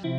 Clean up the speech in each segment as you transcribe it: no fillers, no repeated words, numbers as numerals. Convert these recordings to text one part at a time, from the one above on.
Hey,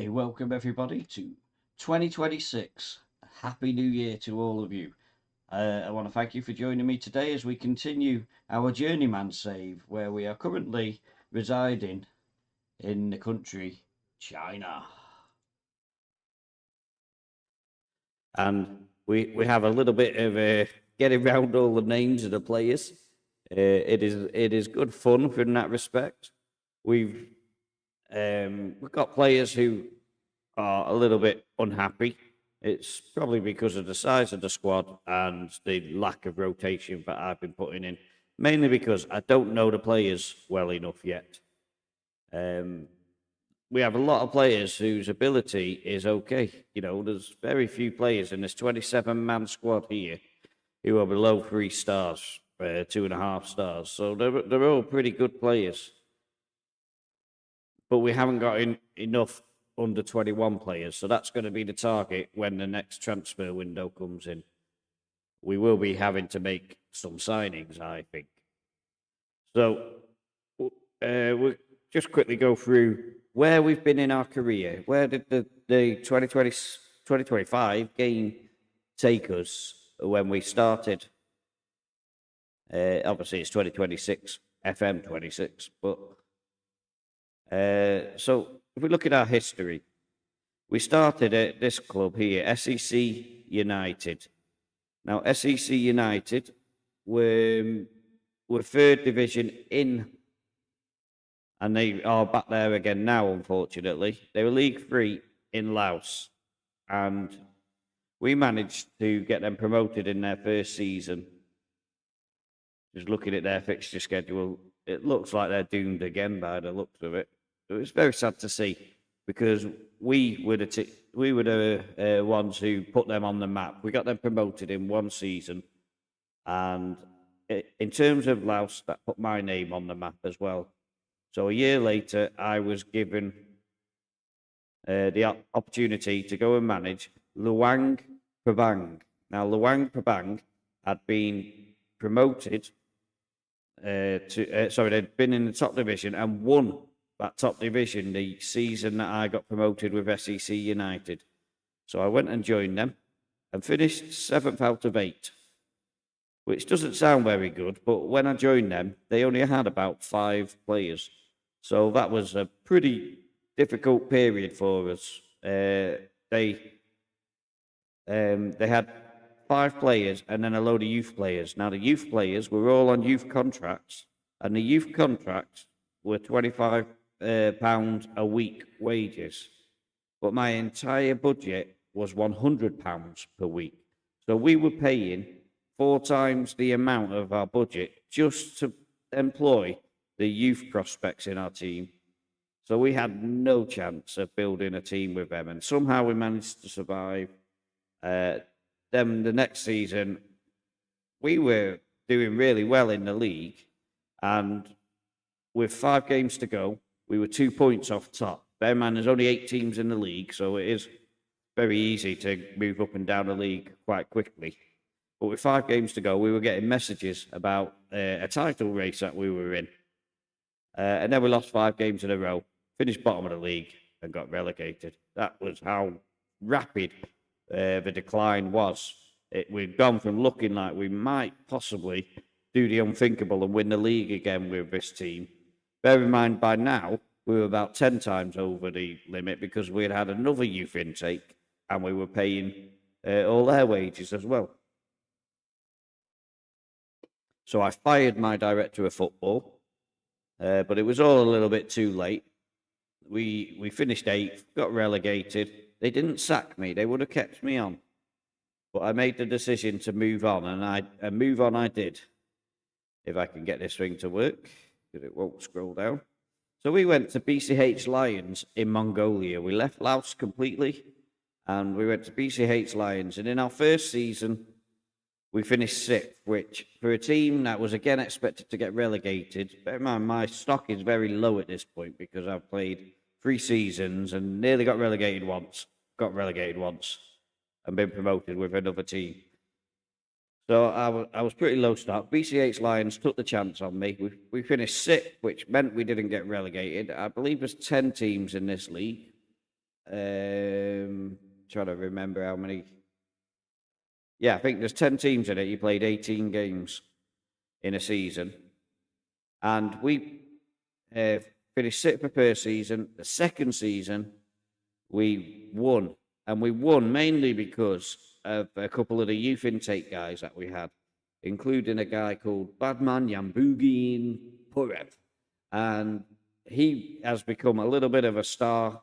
welcome everybody to 2026. Happy New Year to all of you. I want to thank you for joining me today as we continue our Journeyman save, where we are currently residing in the country China. And we have a little bit of getting around all the names of the players. It is good fun in that respect. We've got players who are a little bit unhappy. It's probably because of the size of the squad and the lack of rotation that I've been putting in, mainly because I don't know the players well enough yet. We have a lot of players whose ability is okay. You know, there's very few players in this 27-man squad here who are below 3 stars, 2.5 stars. So they're all pretty good players. But we haven't got enough under 21 players. So that's going to be the target when the next transfer window comes in. We will be having to make some signings, I think. So we'll just quickly go through where we've been in our career. Where did the 2025 game take us when we started? Obviously, it's 2026, FM26. But so if we look at our history, we started at this club here, SEC United. Now, SEC United were 3rd division in, and they are back there again now, unfortunately. They were League 3 in Laos, and we managed to get them promoted in their first season. Just looking at their fixture schedule, it looks like they're doomed again by the looks of it. It was very sad to see, because we were the ones who put them on the map. We got them promoted in one season, and in terms of Laos, that put my name on the map as well. So a year later, I was given the opportunity to go and manage Luang Prabang. Now, Luang Prabang had been promoted they'd been in the top division and won that top division the season that I got promoted with SEC United. So I went and joined them and finished 7th out of 8, which doesn't sound very good, but when I joined them, they only had about 5 players. So that was a pretty difficult period for us. They had 5 players and then a load of youth players. Now, the youth players were all on youth contracts, and the youth contracts were £25 a week wages. But my entire budget was £100 per week. So we were paying 4 times the amount of our budget just to employ the youth prospects in our team. So we had no chance of building a team with them, and somehow we managed to survive. Then the next season, we were doing really well in the league, and with 5 games to go, we were 2 points off top. Bear in mind, there's only 8 teams in the league, so it is very easy to move up and down the league quite quickly. But with 5 games to go, we were getting messages about a title race that we were in. And then we lost 5 games in a row, finished bottom of the league, and got relegated. That was how rapid the decline was. We'd gone from looking like we might possibly do the unthinkable and win the league again with this team. Bear in mind, by now, we were about 10 times over the limit because we had another youth intake and we were paying all their wages as well. So I fired my director of football, but it was all a little bit too late. We finished 8th, got relegated. They didn't sack me. They would have kept me on. But I made the decision to move on, and I did. If I can get this thing to work, because it won't scroll down. So we went to BCH Lions in Mongolia. We left Laos completely, and we went to BCH Lions. And in our first season, we finished 6th, which for a team that was again expected to get relegated, bear in mind my stock is very low at this point because I've played 3 seasons and nearly got relegated once, and been promoted with another team. So I was pretty low stock. BCH Lions took the chance on me. We finished 6th, which meant we didn't get relegated. I believe there's 10 teams in this league. Trying to remember how many. Yeah, I think there's 10 teams in it. You played 18 games in a season. And we finished 6th the first season. The second season, we won. And we won mainly because of a couple of the youth intake guys that we had, including a guy called Badman Yambugin Purev. And he has become a little bit of a star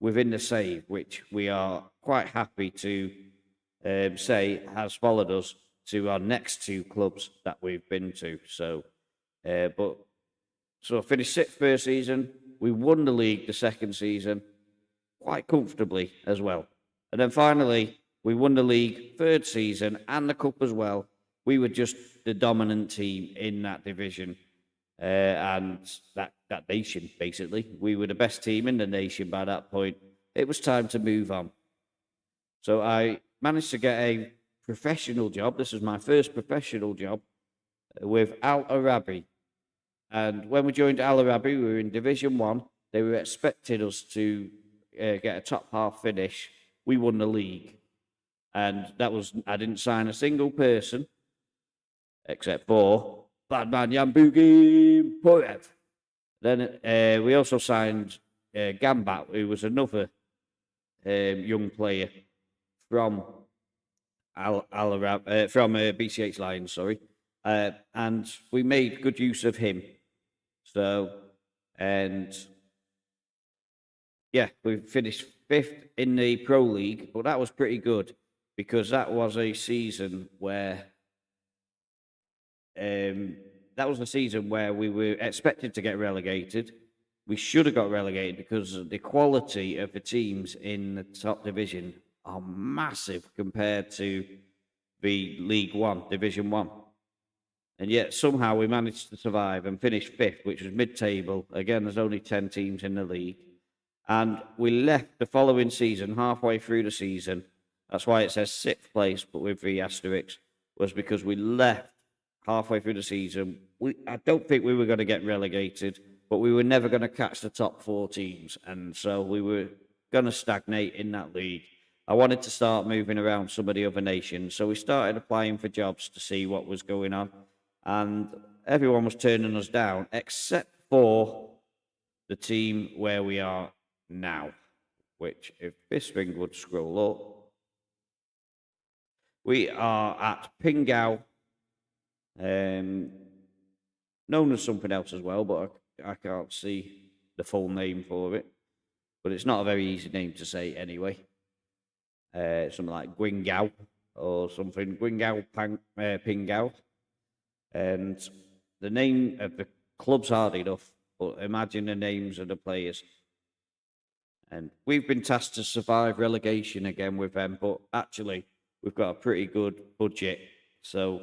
within the save, which we are quite happy to say has followed us to our next 2 clubs that we've been to. So I finished 6th first season. We won the league the second season quite comfortably as well. And then finally, we won the league 3rd season and the cup as well. We were just the dominant team in that division and that nation, basically. We were the best team in the nation by that point. It was time to move on. So I managed to get a professional job. This was my first professional job with Al Arabi. And when we joined Al Arabi, we were in Division 1. They were expecting us to get a top half finish. We won the league. And I didn't sign a single person except for Badman Yambugi Poev. Then we also signed Gambat, who was another young player from BCH Lions, sorry. And we made good use of him. We finished 5th in the Pro League, but that was pretty good because that was a season where we were expected to get relegated. We should have got relegated because the quality of the teams in the top division are massive compared to the League One, Division 1. And yet somehow we managed to survive and finish 5th, which was mid-table. Again, there's only 10 teams in the league. And we left the following season, halfway through the season. That's why it says 6th place, but with the asterisk, was because we left halfway through the season. I don't think we were going to get relegated, but we were never going to catch the top 4 teams. And so we were going to stagnate in that league. I wanted to start moving around some of the other nations. So we started applying for jobs to see what was going on. And everyone was turning us down, except for the team where we are now, which, if this thing would scroll up, we are at Pingguo, known as something else as well, but I can't see the full name for it. But it's not a very easy name to say anyway. Something like Guangxi or something, Guangxi Pingguo. And the name of the club's hard enough, but imagine the names of the players. And we've been tasked to survive relegation again with them, but actually, we've got a pretty good budget. So,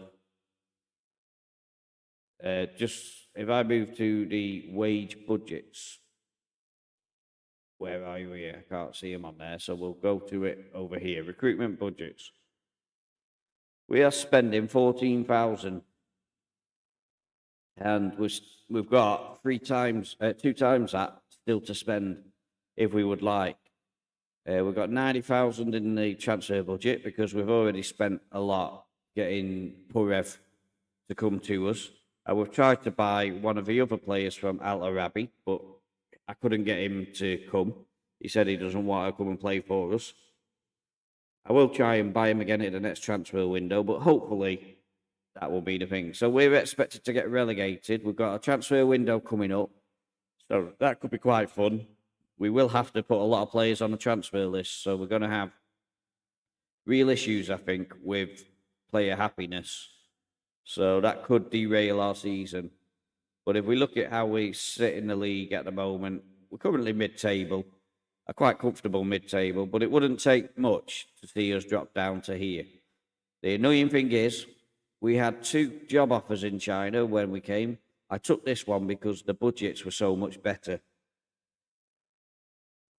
just if I move to the wage budgets, where are you here? I can't see them on there, so we'll go to it over here. Recruitment budgets. We are spending 14,000, and we've got two times that still to spend if we would like. We've got 90,000 in the transfer budget because we've already spent a lot getting Purev to come to us. We've tried to buy one of the other players from Al Arabi, but I couldn't get him to come. He said he doesn't want to come and play for us. I will try and buy him again at the next transfer window, but hopefully that will be the thing. So we're expected to get relegated. We've got a transfer window coming up, so that could be quite fun. We will have to put a lot of players on the transfer list, so we're going to have real issues, I think, with player happiness. So that could derail our season. But if we look at how we sit in the league at the moment, we're currently mid-table, a quite comfortable mid-table, but it wouldn't take much to see us drop down to here. The annoying thing is, we had 2 job offers in China when we came. I took this one because the budgets were so much better.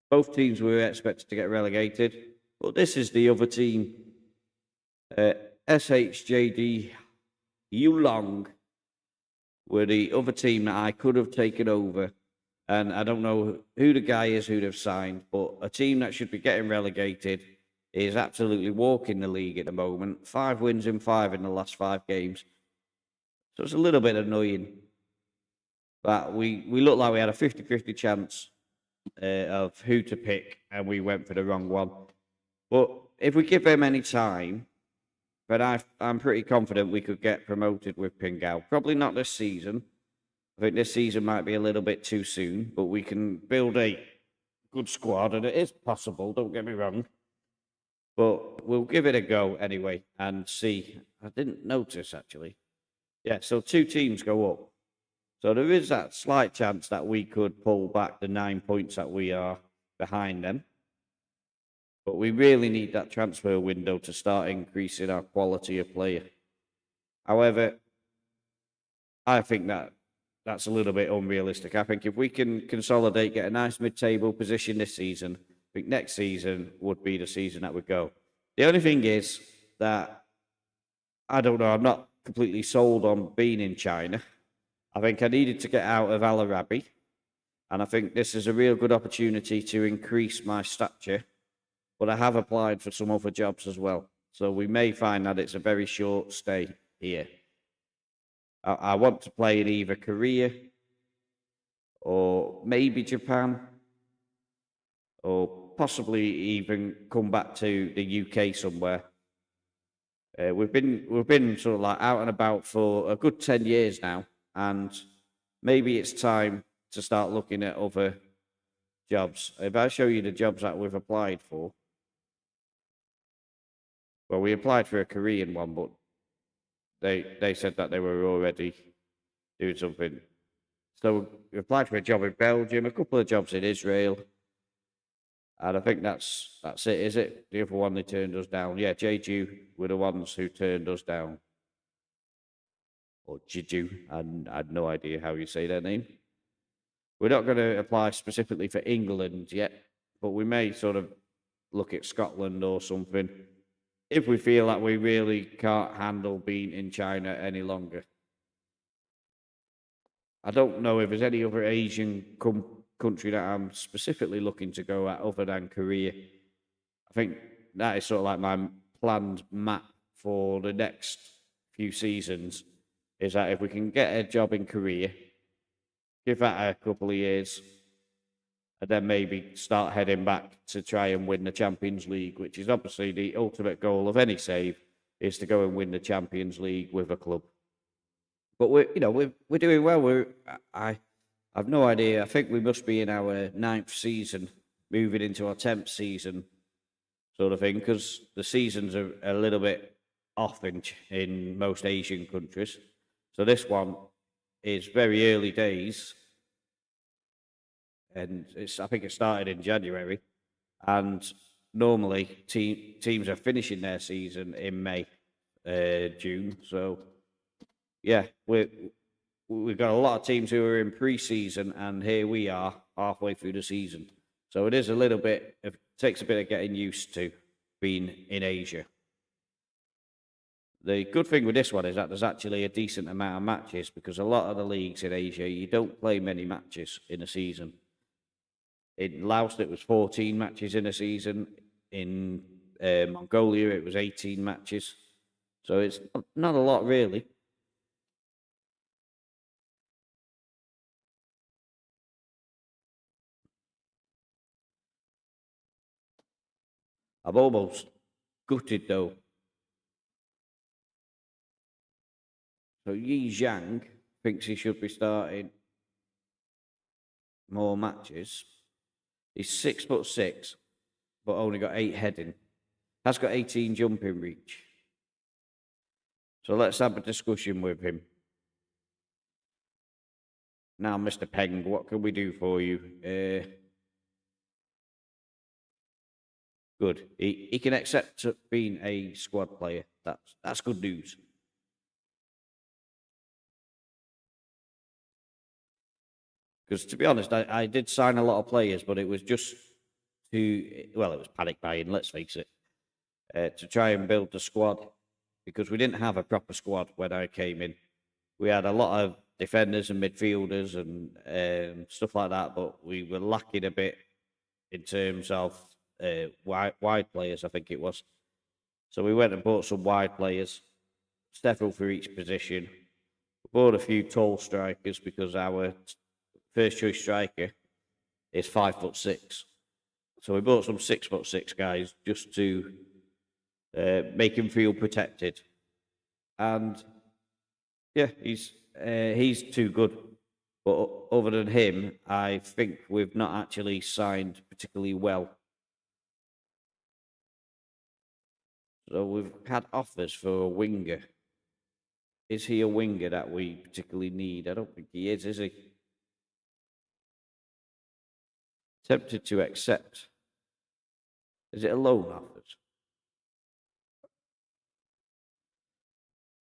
Both teams were expected to get relegated, but this is the other team. SHJD Yulong were the other team that I could have taken over. And I don't know who the guy is who they've signed, but a team that should be getting relegated is absolutely walking the league at the moment. 5 wins in 5 in the last 5 games. So it's a little bit annoying. But we looked like we had a 50-50 chance of who to pick, and we went for the wrong one. But if we give them any time, then I'm pretty confident we could get promoted with Pingguo. Probably not this season. I think this season might be a little bit too soon, but we can build a good squad, and it is possible, don't get me wrong. But we'll give it a go anyway and see. I didn't notice, actually. Yeah, so 2 teams go up. So there is that slight chance that we could pull back the 9 points that we are behind them. But we really need that transfer window to start increasing our quality of player. However, I think that's a little bit unrealistic. I think if we can consolidate, get a nice mid-table position this season, I think next season would be the season that would go. The only thing is that, I don't know, I'm not completely sold on being in China. I think I needed to get out of Al Arabi, and I think this is a real good opportunity to increase my stature, but I have applied for some other jobs as well. So we may find that it's a very short stay here. I want to play in either Korea or maybe Japan, or possibly even come back to the UK somewhere. We've been sort of like out and about for a good 10 years now, and maybe it's time to start looking at other jobs. If I show you the jobs that we've applied for, well, we applied for a Korean one, but they said that they were already doing something. So we applied for a job in Belgium, a couple of jobs in Israel, and I think that's it, is it? The other one they turned us down. Yeah, Jeju were the ones who turned us down. Or Jeju, I had no idea how you say their name. We're not going to apply specifically for England yet, but we may sort of look at Scotland or something if we feel that we really can't handle being in China any longer. I don't know if there's any other Asian country that I'm specifically looking to go at other than Korea. I think that is sort of like my planned map for the next few seasons, is that if we can get a job in Korea, give that a couple of years, and then maybe start heading back to try and win the Champions League, which is obviously the ultimate goal of any save, is to go and win the Champions League with a club. But we're doing well. I have no idea. I think we must be in our 9th season, moving into our 10th season, sort of thing, because the seasons are a little bit off in most Asian countries. So this one is very early days. and I think it started in January, and normally teams are finishing their season in May, June. So yeah, we've got a lot of teams who are in pre-season, and here we are halfway through the season. So it is a little bit, it takes a bit of getting used to being in Asia. The good thing with this one is that there's actually a decent amount of matches, because a lot of the leagues in Asia, you don't play many matches in a season. In Laos, it was 14 matches in a season. In Mongolia, it was 18 matches. So it's not a lot, really. I'm almost gutted, though. So Yi Zhang thinks he should be starting more matches. He's 6'6", but only got 8 heading. Has got 18 jumping reach. So let's have a discussion with him. Now, Mr. Peng, what can we do for you? Good. He can accept being a squad player. That's good news. Because to be honest, I did sign a lot of players, but it was just it was panic buying, let's face it, to try and build the squad, because we didn't have a proper squad when I came in. We had a lot of defenders and midfielders and stuff like that, but we were lacking a bit in terms of wide players, I think it was. So we went and bought some wide players, several for each position. We bought a few tall strikers, because our first choice striker is 5'6". So we bought some 6'6" guys just to make him feel protected. And yeah, he's too good. But other than him, I think we've not actually signed particularly well. So we've had offers for a winger. Is he a winger that we particularly need? I don't think he is he? Tempted to accept. Is it a loan offer?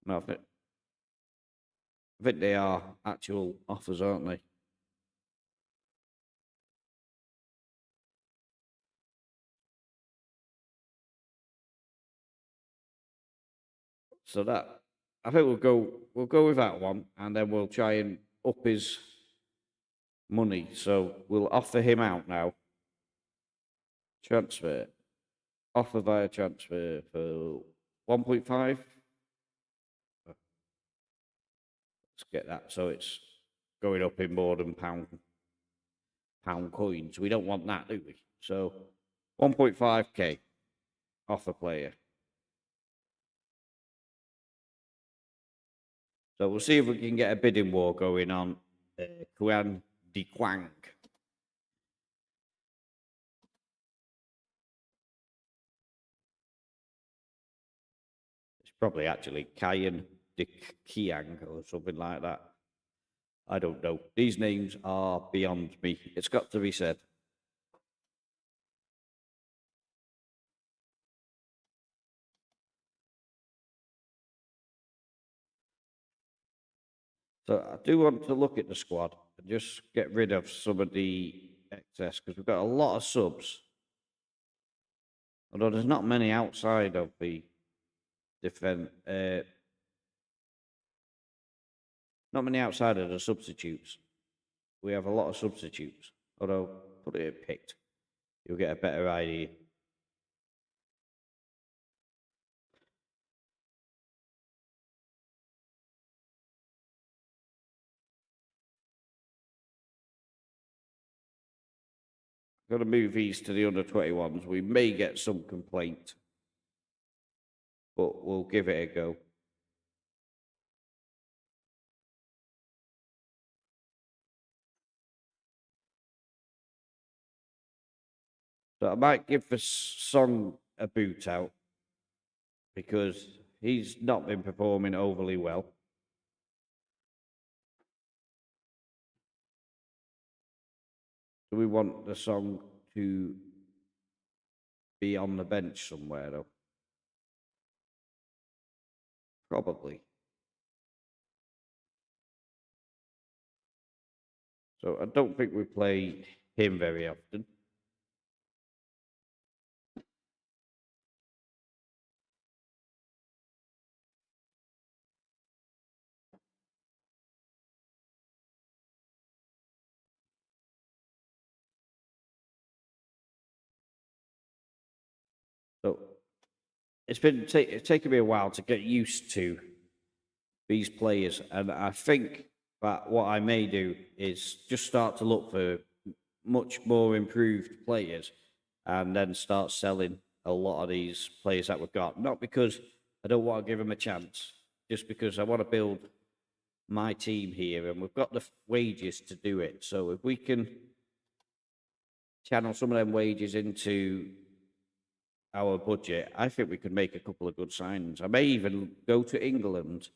No, I think they are actual offers, aren't they? So that, I think we'll go with that one, and then we'll try and up his money. So we'll offer him out now. Transfer. Offer via transfer for 1.5. Let's get that. So it's going up in more than pound coins. We don't want that, do we? So 1.5k offer player. So we'll see if we can get a bidding war going on Kuan Di Quang. It's probably actually Kayan Di Kiang or something like that. I don't know. These names are beyond me. It's got to be said. So I do want to look at the squad and just get rid of some of the excess, because we've got a lot of subs. Although there's not many outside of the defense. Not many outside of the substitutes. We have a lot of substitutes. Although, put it in picked, you'll get a better idea. Got to move these to the under 21s. We may get some complaint, but we'll give it a go. So I might give the Song a boot out, because he's not been performing overly well. Do we want the song to be on the bench somewhere, though? Probably. So I don't think we play him very often. So it's been it's taken me a while to get used to these players, and I think that what I may do is just start to look for much more improved players, and then start selling a lot of these players that we've got. Not because I don't want to give them a chance, just because I want to build my team here, and we've got the wages to do it. So if we can channel some of them wages into our budget, I think we could make a couple of good signings. I may even go to England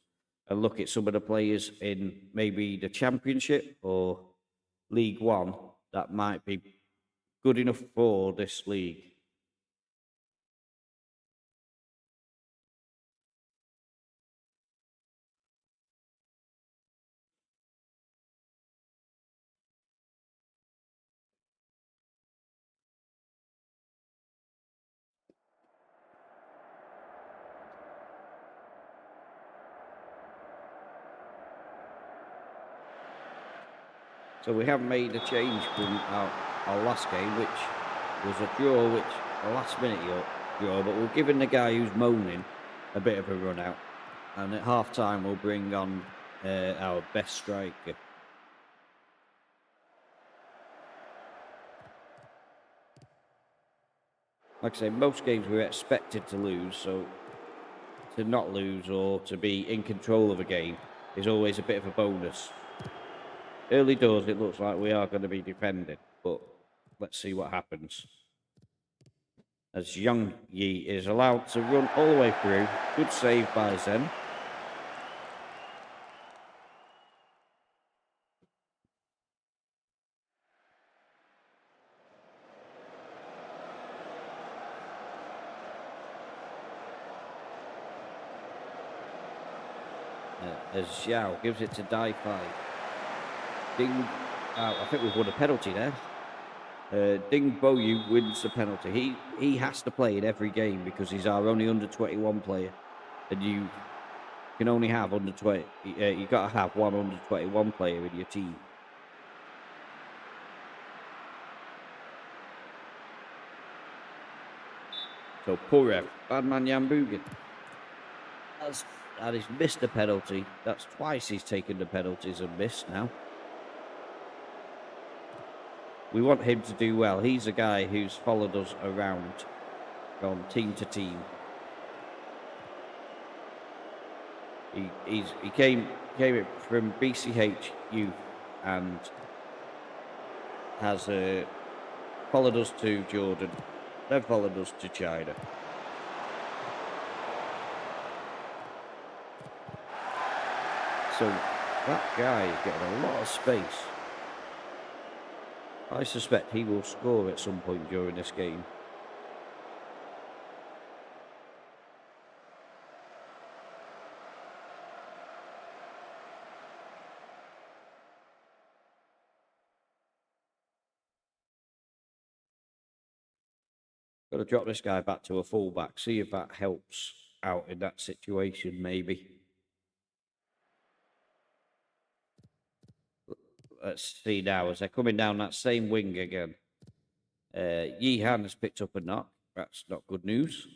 and look at some of the players in maybe the Championship or League One that might be good enough for this league. So we have made a change from our last game, which was a draw, which a last minute draw, but we're giving the guy who's moaning a bit of a run out. And at half time, we'll bring on our best striker. Like I say, most games we're expected to lose, so to not lose or to be in control of a game is always a bit of a bonus. Early doors, it looks like we are going to be defending, but let's see what happens. As Yang Yi is allowed to run all the way through. Good save by Zen. As Xiao gives it to Dai Fai. Ding, I think we've won a penalty there. Ding Boyu wins the penalty. He has to play in every game because he's our only under-21 player. And you can only have under 20. You got to have one under-21 player in your team. So Purev, Badman Yambugan. That he's missed a penalty. That's twice he's taken the penalties and missed now. We want him to do well. He's a guy who's followed us around from team to team. He came from BCH youth and has followed us to Jordan, then followed us to China. So that guy is getting a lot of space. I suspect he will score at some point during this game. Got to drop this guy back to a fullback, see if that helps out in that situation, maybe. Let's see now, as they're coming down that same wing again. Yi Han has picked up a knock. That's not good news.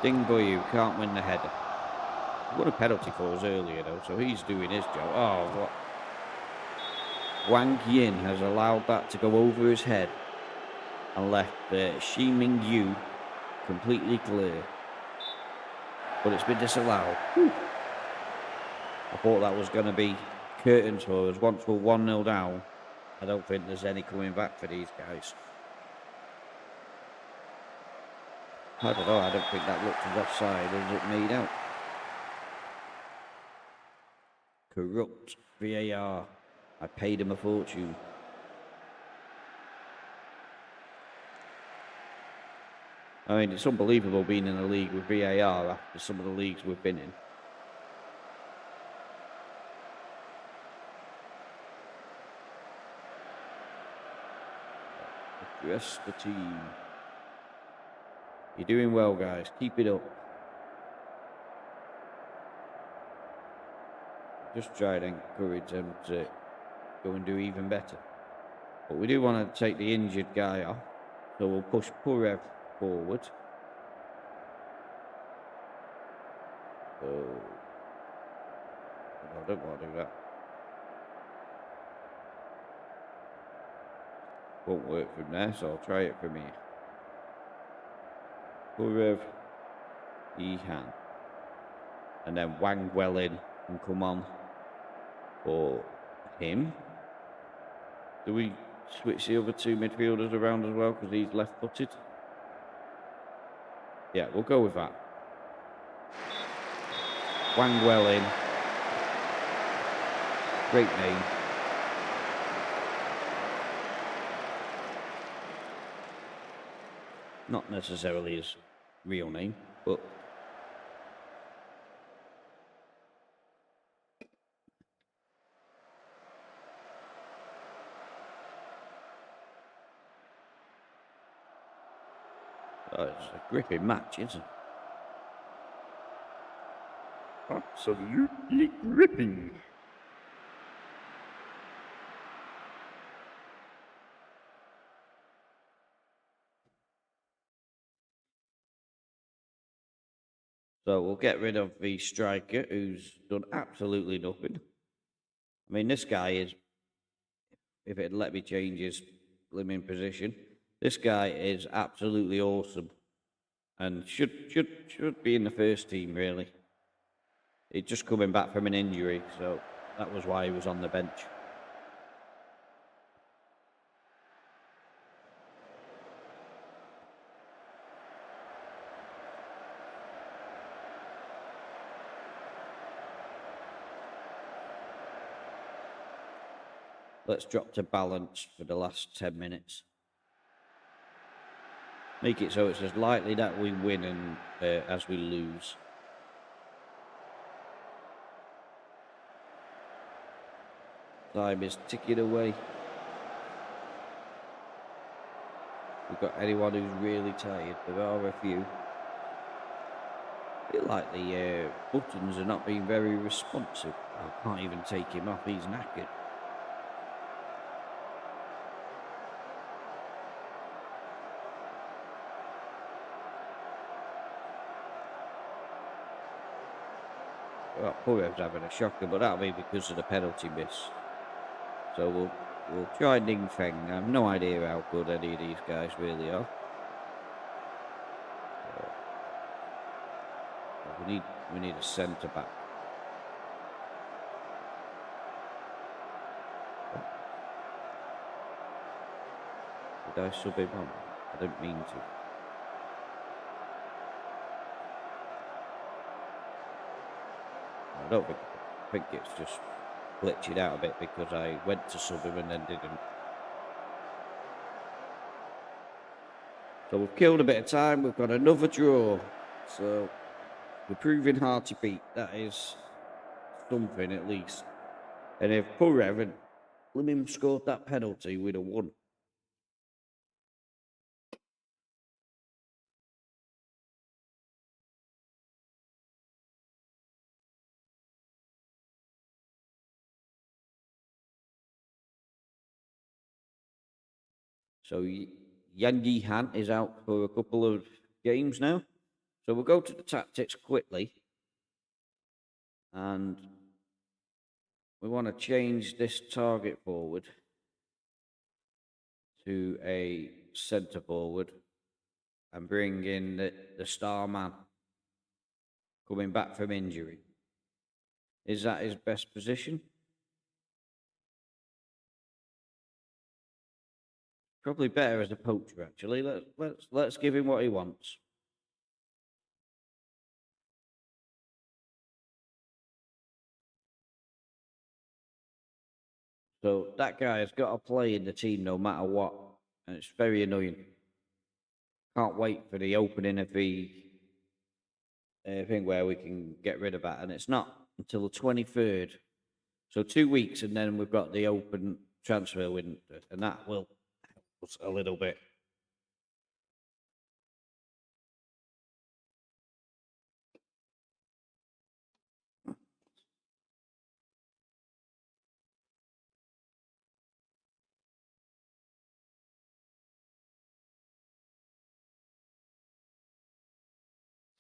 Ding Boyu can't win the header. He won a penalty for us earlier, though, so he's doing his job. Oh, what? Wang Yin has allowed that to go over his head and left Shi Ming Yu completely clear. But it's been disallowed. Whew. I thought that was going to be curtains for us. Once we're 1-0 down, I don't think there's any coming back for these guys. I don't know, I don't think that looked as offside as it made out. corrupt VAR. I paid him a fortune. I mean, it's unbelievable being in a league with VAR after some of the leagues we've been in. Address the team. You're doing well, guys. Keep it up. Just try to encourage them to go and do even better. But we do want to take the injured guy off. So we'll push Purev forward. Oh, I don't want to do that. Won't work from there, so I'll try it from here. Purev, Ihan. And then Wang Welin can come on for him. Do we switch the other two midfielders around as well because he's left-footed? Yeah, we'll go with that. Wang Welin. Great name. Not necessarily his real name, but it's a gripping match, isn't it? Absolutely gripping. So we'll get rid of the striker who's done absolutely nothing. I mean, this guy is, if it let me change his blimmin' position, this guy is absolutely awesome and should be in the first team, really. He's just coming back from an injury, so that was why he was on the bench. Let's drop to balance for the last 10 minutes. Make it so it's as likely that we win and as we lose. Time is ticking away. We've got anyone who's really tired. There are a few. I feel like the buttons are not being very responsive. I can't even take him off. He's knackered. Well, Purev's having a shocker, but that'll be because of the penalty miss. So we'll try Ning Feng. I have no idea how good any of these guys really are. We need a centre back. Did I sub him on? I didn't mean to. I don't think it's just glitching out a bit because I went to sub him and then didn't. So we've killed a bit of time. We've got another draw. So we're proving hard to beat. That is something at least. And if Purev and Limim scored that penalty, we'd have won. So Yan Yihan is out for a couple of games now. So we'll go to the tactics quickly. And we want to change this target forward to a centre forward and bring in the star man coming back from injury. Is that his best position? Probably better as a poacher, actually. Let's give him what he wants. So that guy has got to play in the team no matter what. And it's very annoying. Can't wait for the opening of the thing where we can get rid of that. And it's not until the 23rd. So 2 weeks, and then we've got the open transfer window. And that will help us a little bit.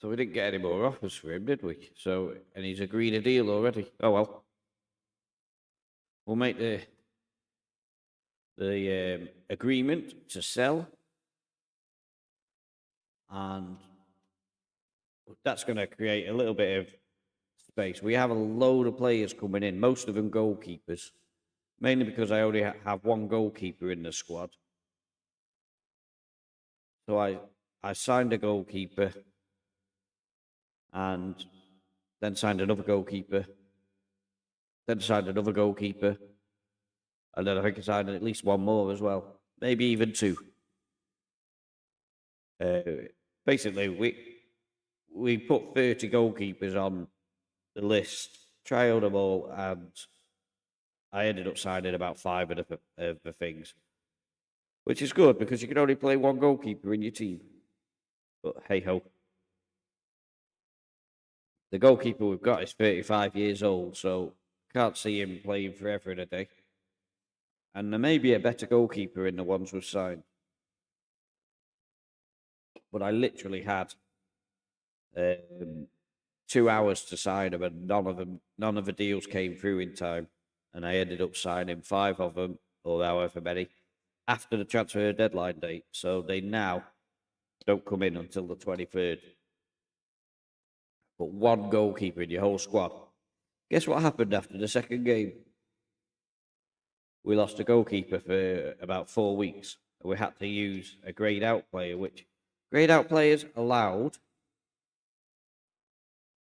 So we didn't get any more offers for him, did we? So, and he's agreed a deal already. Oh well. We'll make the agreement to sell, and that's going to create a little bit of space. We have a load of players coming in, most of them goalkeepers, mainly because I only have one goalkeeper in the squad. So I signed a goalkeeper, and then signed another goalkeeper, then signed another goalkeeper, and then I think I signed at least one more as well, maybe even two. Basically, we put 30 goalkeepers on the list, trialed them all, and I ended up signing about 5 of the things, which is good because you can only play one goalkeeper in your team. But hey ho. The goalkeeper we've got is 35 years old, so can't see him playing forever in a day. And there may be a better goalkeeper in the ones we've signed. But I literally had 2 hours to sign them, and none of the deals came through in time. And I ended up signing 5 of them, or however many, after the transfer deadline date. So they now don't come in until the 23rd. But one goalkeeper in your whole squad. Guess what happened after the second game? We lost a goalkeeper for about 4 weeks. We had to use a greyed out player, which greyed out players allowed,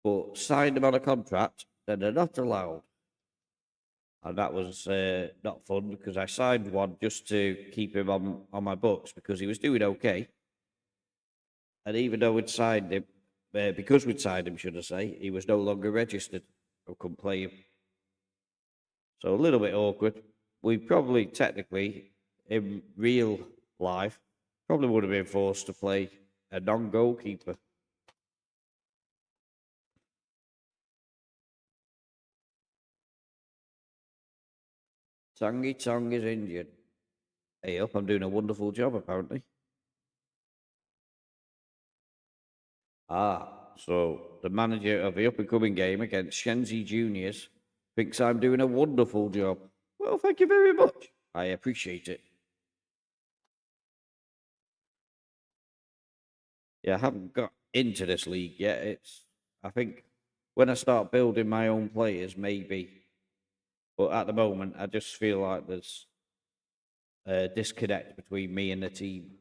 but signed them on a contract, then they're not allowed. And that was not fun because I signed one just to keep him on my books because he was doing okay. And even though we'd signed him, because we'd signed him, should I say, he was no longer registered. I couldn't play him. So a little bit awkward. We probably, technically, in real life, probably would have been forced to play a non-goalkeeper. Tangy Tong is injured. Hey up, I'm doing a wonderful job, apparently. So the manager of the up-and-coming game against Shenzi Juniors thinks I'm doing a wonderful job. Well, thank you very much. I appreciate it. Yeah, I haven't got into this league yet. I think when I start building my own players, maybe. But at the moment, I just feel like there's a disconnect between me and the team.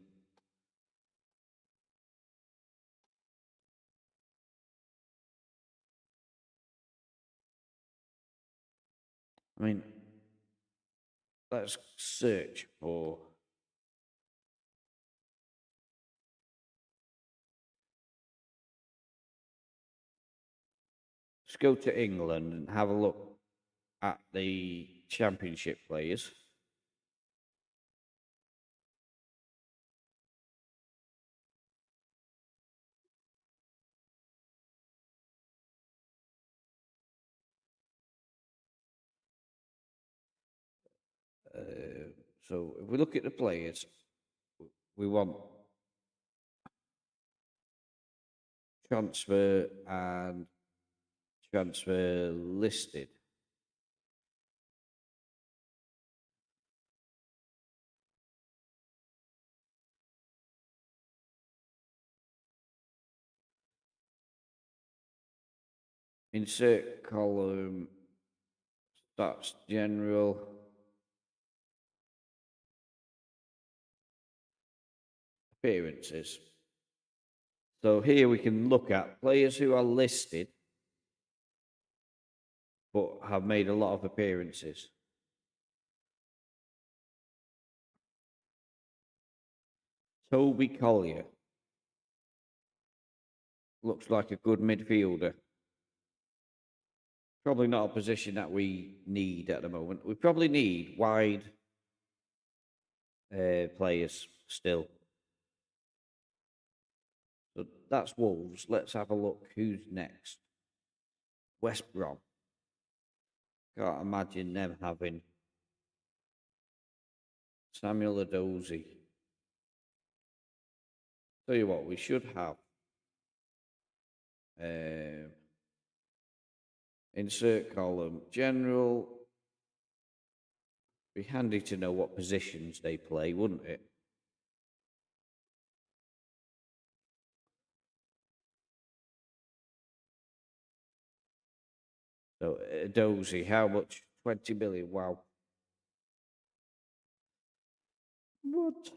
I mean, let's search for... Let's go to England and have a look at the championship players. So if we look at the players, we want transfer and transfer listed. Insert column, stats general. Appearances. So here we can look at players who are listed but have made a lot of appearances. Toby Collier. Looks like a good midfielder. Probably not a position that we need at the moment. We probably need wide players still. So that's Wolves. Let's have a look. Who's next? West Brom. Can't imagine them having Samuel Adozie. Tell you what, we should have. Insert column. General. Be handy to know what positions they play, wouldn't it? So, Dozy, how much? 20 million. Wow. What?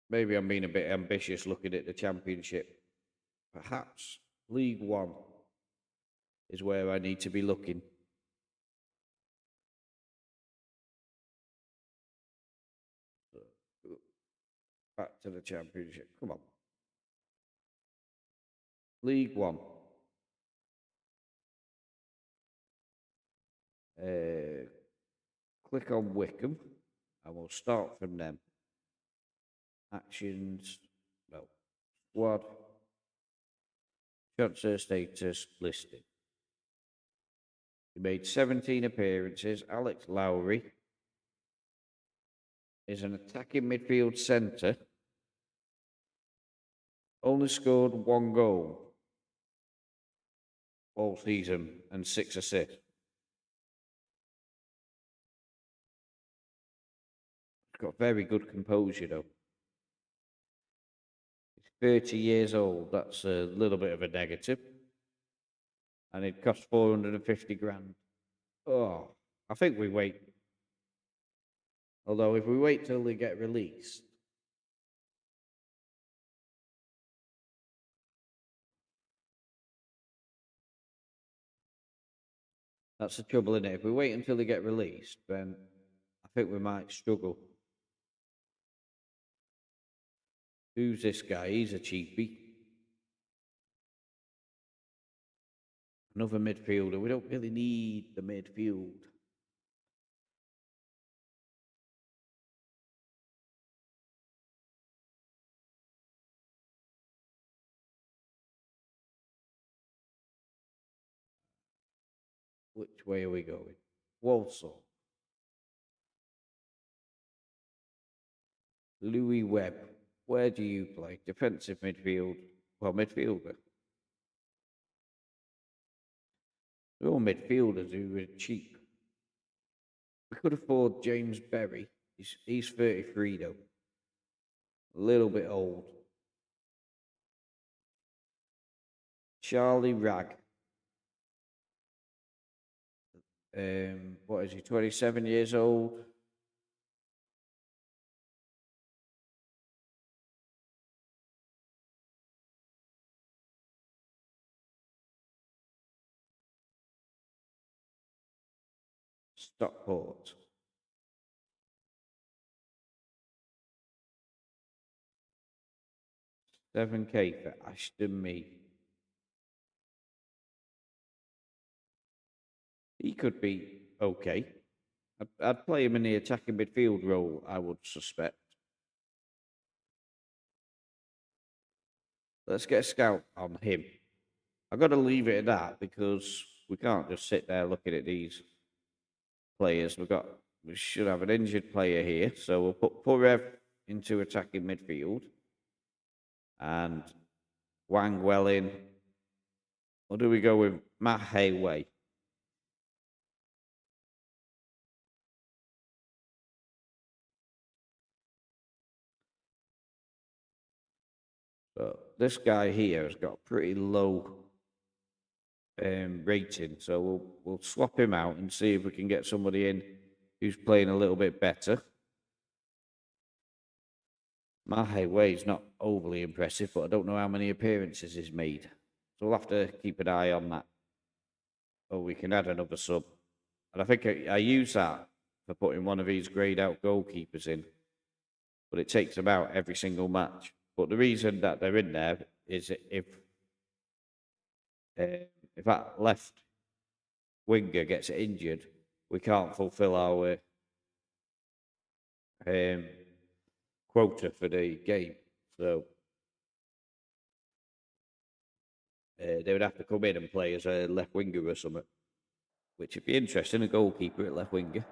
Maybe I'm being a bit ambitious looking at the Championship. Perhaps League One is where I need to be looking. Back to the Championship. Come on. League One. Click on Wickham, and we'll start from them. Actions, no. Squad. Transfer status listed. He made 17 appearances. Alex Lowry is an attacking midfield centre. Only scored 1 goal all season and 6 assists. Got very good composure though. He's 30 years old. That's a little bit of a negative. And it cost 450 grand. Oh, I think we wait. Although if we wait till they get released, that's the trouble in it. If we wait until they get released, then I think we might struggle. Who's this guy? He's a cheapie. Another midfielder. We don't really need the midfield. Which way are we going? Walsall. Louis Webb. Where do you play? Defensive midfield. Well, midfielder. They're all midfielders who are cheap. We could afford James Berry. He's 33 though. A little bit old. Charlie Ragg. What is he? 27 years old. Stockport. £7,000 for Ashton Mee. He could be okay. I'd play him in the attacking midfield role, I would suspect. Let's get a scout on him. I've got to leave it at that because we can't just sit there looking at these players. We should have an injured player here, so we'll put Purev into attacking midfield and Wang Well in. Or do we go with Ma Hei Wei? So this guy here has got pretty low rating, so we'll swap him out and see if we can get somebody in who's playing a little bit better. Ma Hei Wei's not overly impressive, but I don't know how many appearances he's made. So we'll have to keep an eye on that. Oh, we can add another sub. And I think I use that for putting one of these greyed out goalkeepers in. but it takes them out every single match. But the reason that they're in there is if that left winger gets injured, we can't fulfil our quota for the game. So they would have to come in and play as a left winger or something, which would be interesting, a goalkeeper at left winger.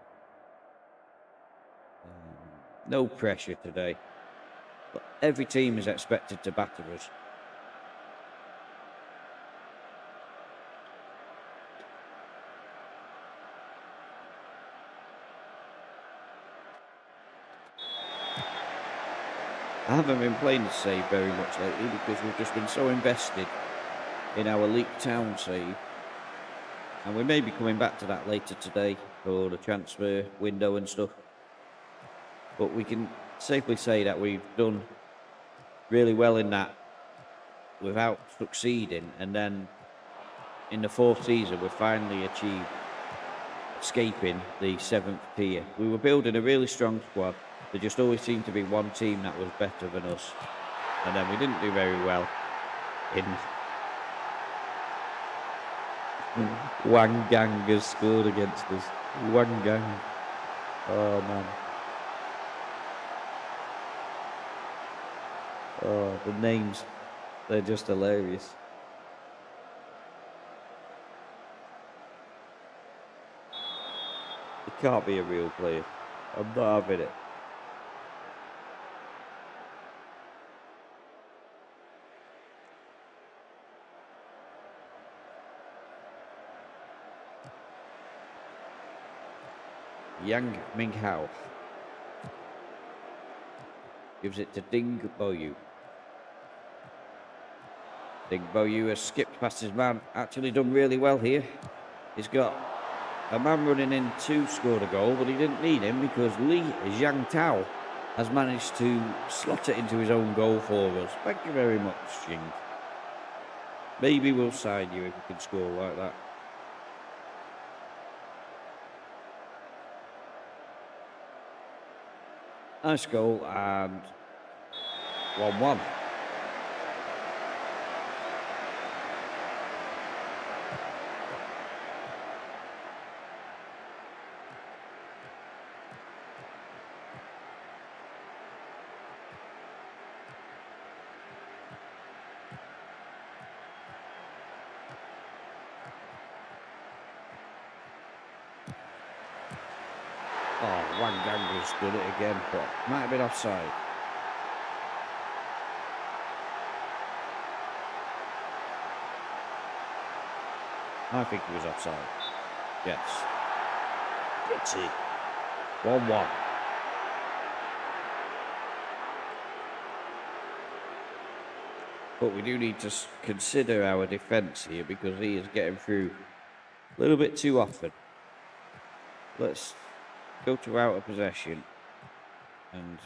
No pressure today, but every team is expected to batter us. I haven't been playing the save very much lately because we've just been so invested in our League Town save. And we may be coming back to that later today for the transfer window and stuff. But we can safely say that we've done really well in that without succeeding. And then in the fourth season, we finally achieved escaping the 7th tier. We were building a really strong squad. There just always seemed to be one team that was better than us. And then we didn't do very well in... Wang Gang has scored against us. Wang Gang. Oh, man. Oh, the names, they're just hilarious. He can't be a real player. I'm not having it. Yang Minghao gives it to Ding Boyu. Ding Boyu has skipped past his man. Actually done really well here. He's got a man running in to score a goal, but he didn't need him because Li Jiangtao has managed to slot it into his own goal for us. Thank you very much, Jing. Maybe we'll sign you if you can score like that. Nice goal and 1-1. Oh, Wang Ganga's done it again, but might have been offside. I think he was offside. Yes. Pity. 1-1. But we do need to consider our defence here because he is getting through a little bit too often. Let's go to out of possession and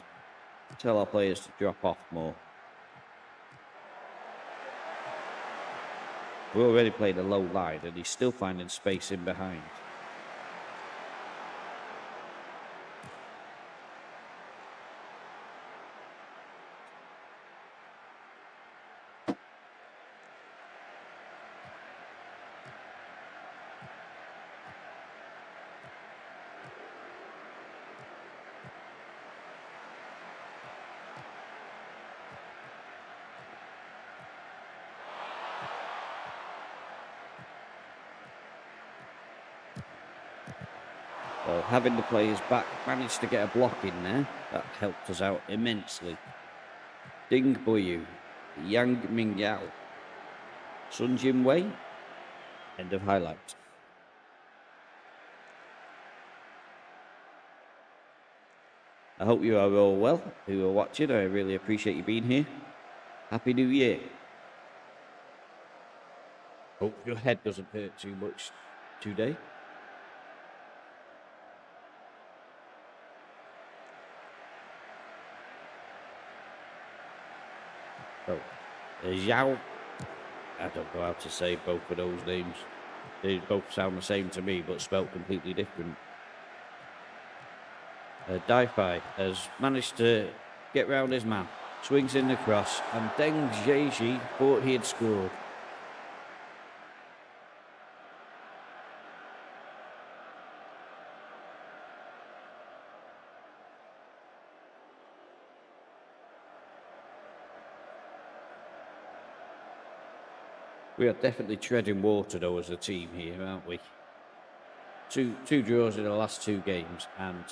tell our players to drop off more. We already played a low line and he's still finding space in behind. Well, having the players back, managed to get a block in there. That helped us out immensely. Ding Boyu, Yang Mingyao, Sun Jin Wei. End of highlights. I hope you are all well who are watching. I really appreciate you being here. Happy New Year. Hope your head doesn't hurt too much today. Oh, Zhao. I don't know how to say both of those names. They both sound the same to me, but spelled completely different. Dai-Fi has managed to get round his man. Swings in the cross, and Deng Zheji thought he had scored. We are definitely treading water, though, as a team here, aren't we? Two draws in the last 2 games, and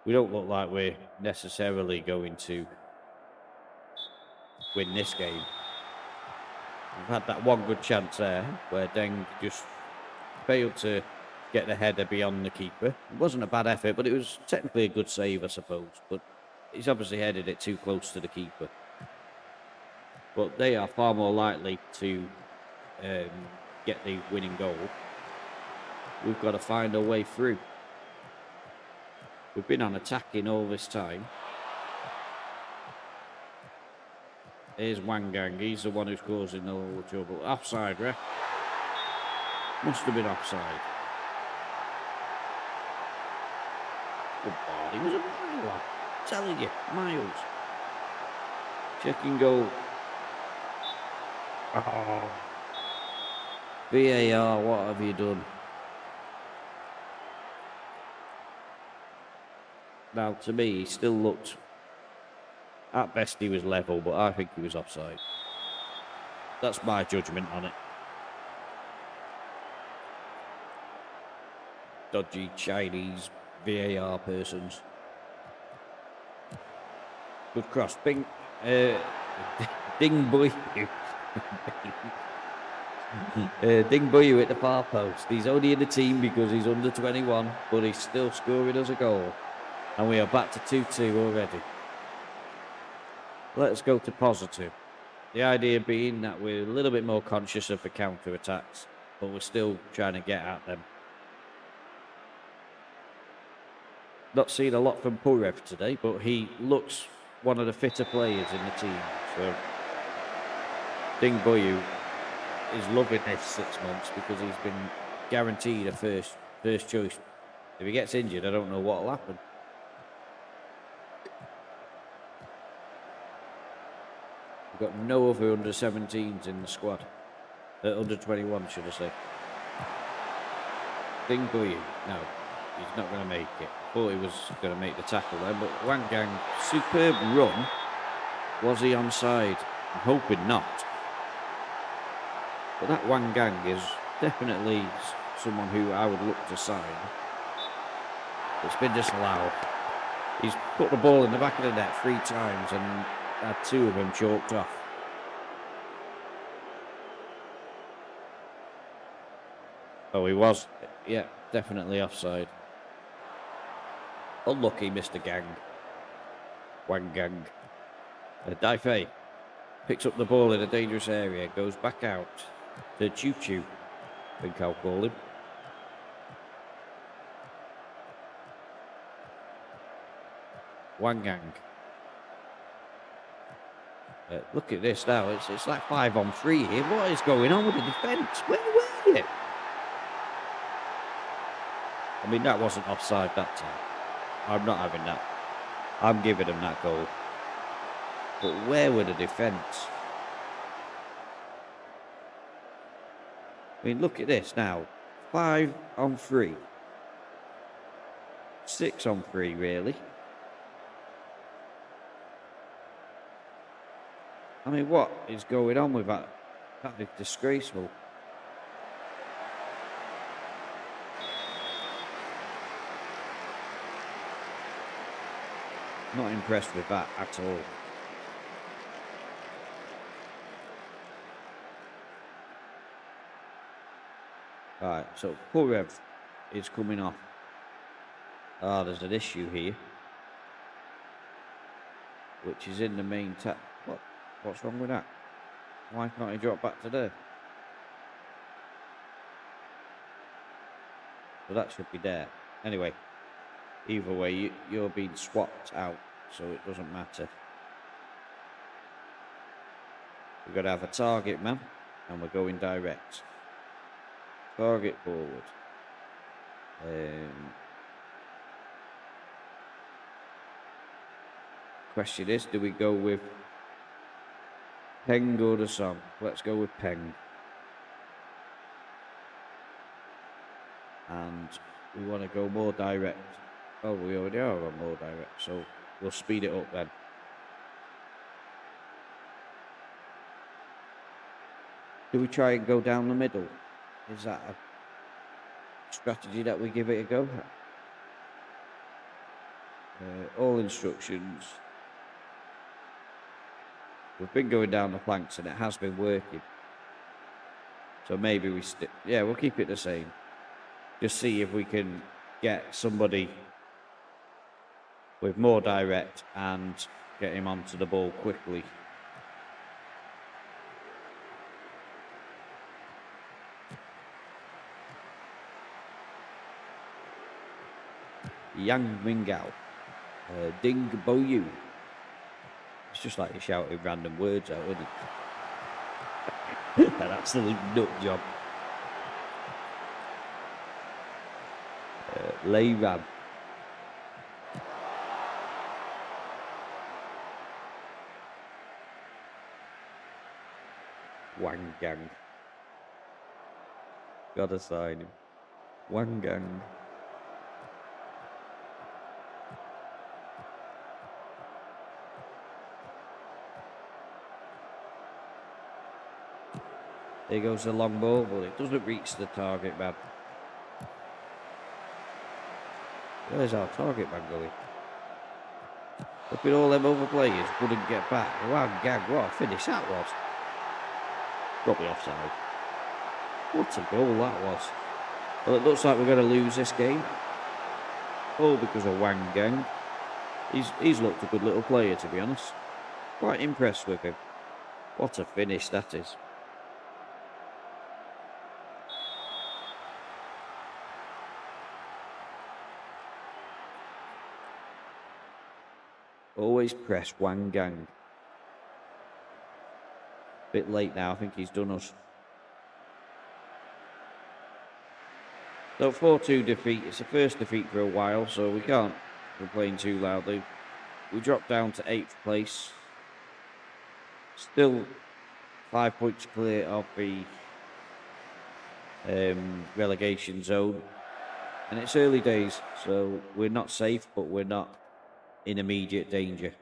we don't look like we're necessarily going to win this game. We've had that one good chance there, where Deng just failed to get the header beyond the keeper. It wasn't a bad effort, but it was technically a good save, I suppose. But he's obviously headed it too close to the keeper. But they are far more likely to get the winning goal. We've got to find a way through. We've been on attacking all this time. Here's Wang Gang. He's the one who's causing all the trouble. Offside, ref. Must have been offside. Good ball. He was a mile off. I'm telling you, miles. Checking goal. Oh. VAR, what have you done? Now, to me, he still looked... At best, he was level, but I think he was offside. That's my judgment on it. Dodgy Chinese VAR persons. Good cross. Ding Buyu. Ding Buyu at the far post. He's only in the team because he's under 21, but he's still scoring us a goal. And we are back to 2-2 already. Let's go to positive. The idea being that we're a little bit more conscious of the counter-attacks, but we're still trying to get at them. Not seen a lot from Purev today, but he looks one of the fitter players in the team. So Ding Buyu is loving this 6 months because he's been guaranteed a first choice. If he gets injured, I don't know what will happen. We've got no other under-17s in the squad. Under-21, should I say. Ding Buyu. No, he's not going to make it. Thought he was going to make the tackle then, but Wang Gang, superb run. Was he onside? I'm hoping not. But that Wang Gang is definitely someone who I would look to sign. It's been disallowed. He's put the ball in the back of the net 3 times and had 2 of them chalked off. Oh, he was. Yeah, definitely offside. Unlucky, Mr. Gang. Wang Gang. Daifei picks up the ball in a dangerous area, goes back out to Choo Choo, I think I'll call him. Wang Gang. Look at this now, it's like 5-on-3 here. What is going on with the defence? Where were you? I mean, that wasn't offside that time. I'm not having that. I'm giving them that goal. But where were the defence? I mean, look at this now. 5-on-3. 6-on-3, really. I mean, what is going on with that? That is disgraceful. Not impressed with that at all. Right, so Purev is coming off. There's an issue here, which is in the main tap. What's wrong with that? Why can't he drop back to there? So that should be there. Anyway, either way, you're being swapped out, so it doesn't matter. We've got to have a target man, and we're going direct. Target forward. Question is, do we go with Peng or the Song? Let's go with Peng. And we want to go more direct. Oh, we already are on more direct, so we'll speed it up then. Do we try and go down the middle? Is that a strategy that we give it a go? All instructions. We've been going down the flanks and it has been working. So maybe we stick. Yeah, we'll keep it the same. Just see if we can get somebody with more direct and get him onto the ball quickly. Yang Mingao. Ding Bo Yu. It's just like you're shouting random words out, isn't it? An absolute nut job. Lei Ran. Wang Gang. Gotta sign him. Wang Gang. There goes the long ball, but it doesn't reach the target man. Where's our target man going? Look at all them other players, couldn't get back. Wow, Gang, what a finish that was. Probably offside. What a goal that was. Well, it looks like we're going to lose this game. All because of Wang Gang. He's looked a good little player, to be honest. Quite impressed with him. What a finish that is. Always press Wang Gang. Bit late now, I think he's done us. So 4-2 defeat. It's the first defeat for a while, so we can't complain too loudly. We dropped down to 8th place. Still 5 points clear of the relegation zone. And it's early days, so we're not safe, but we're not in immediate danger.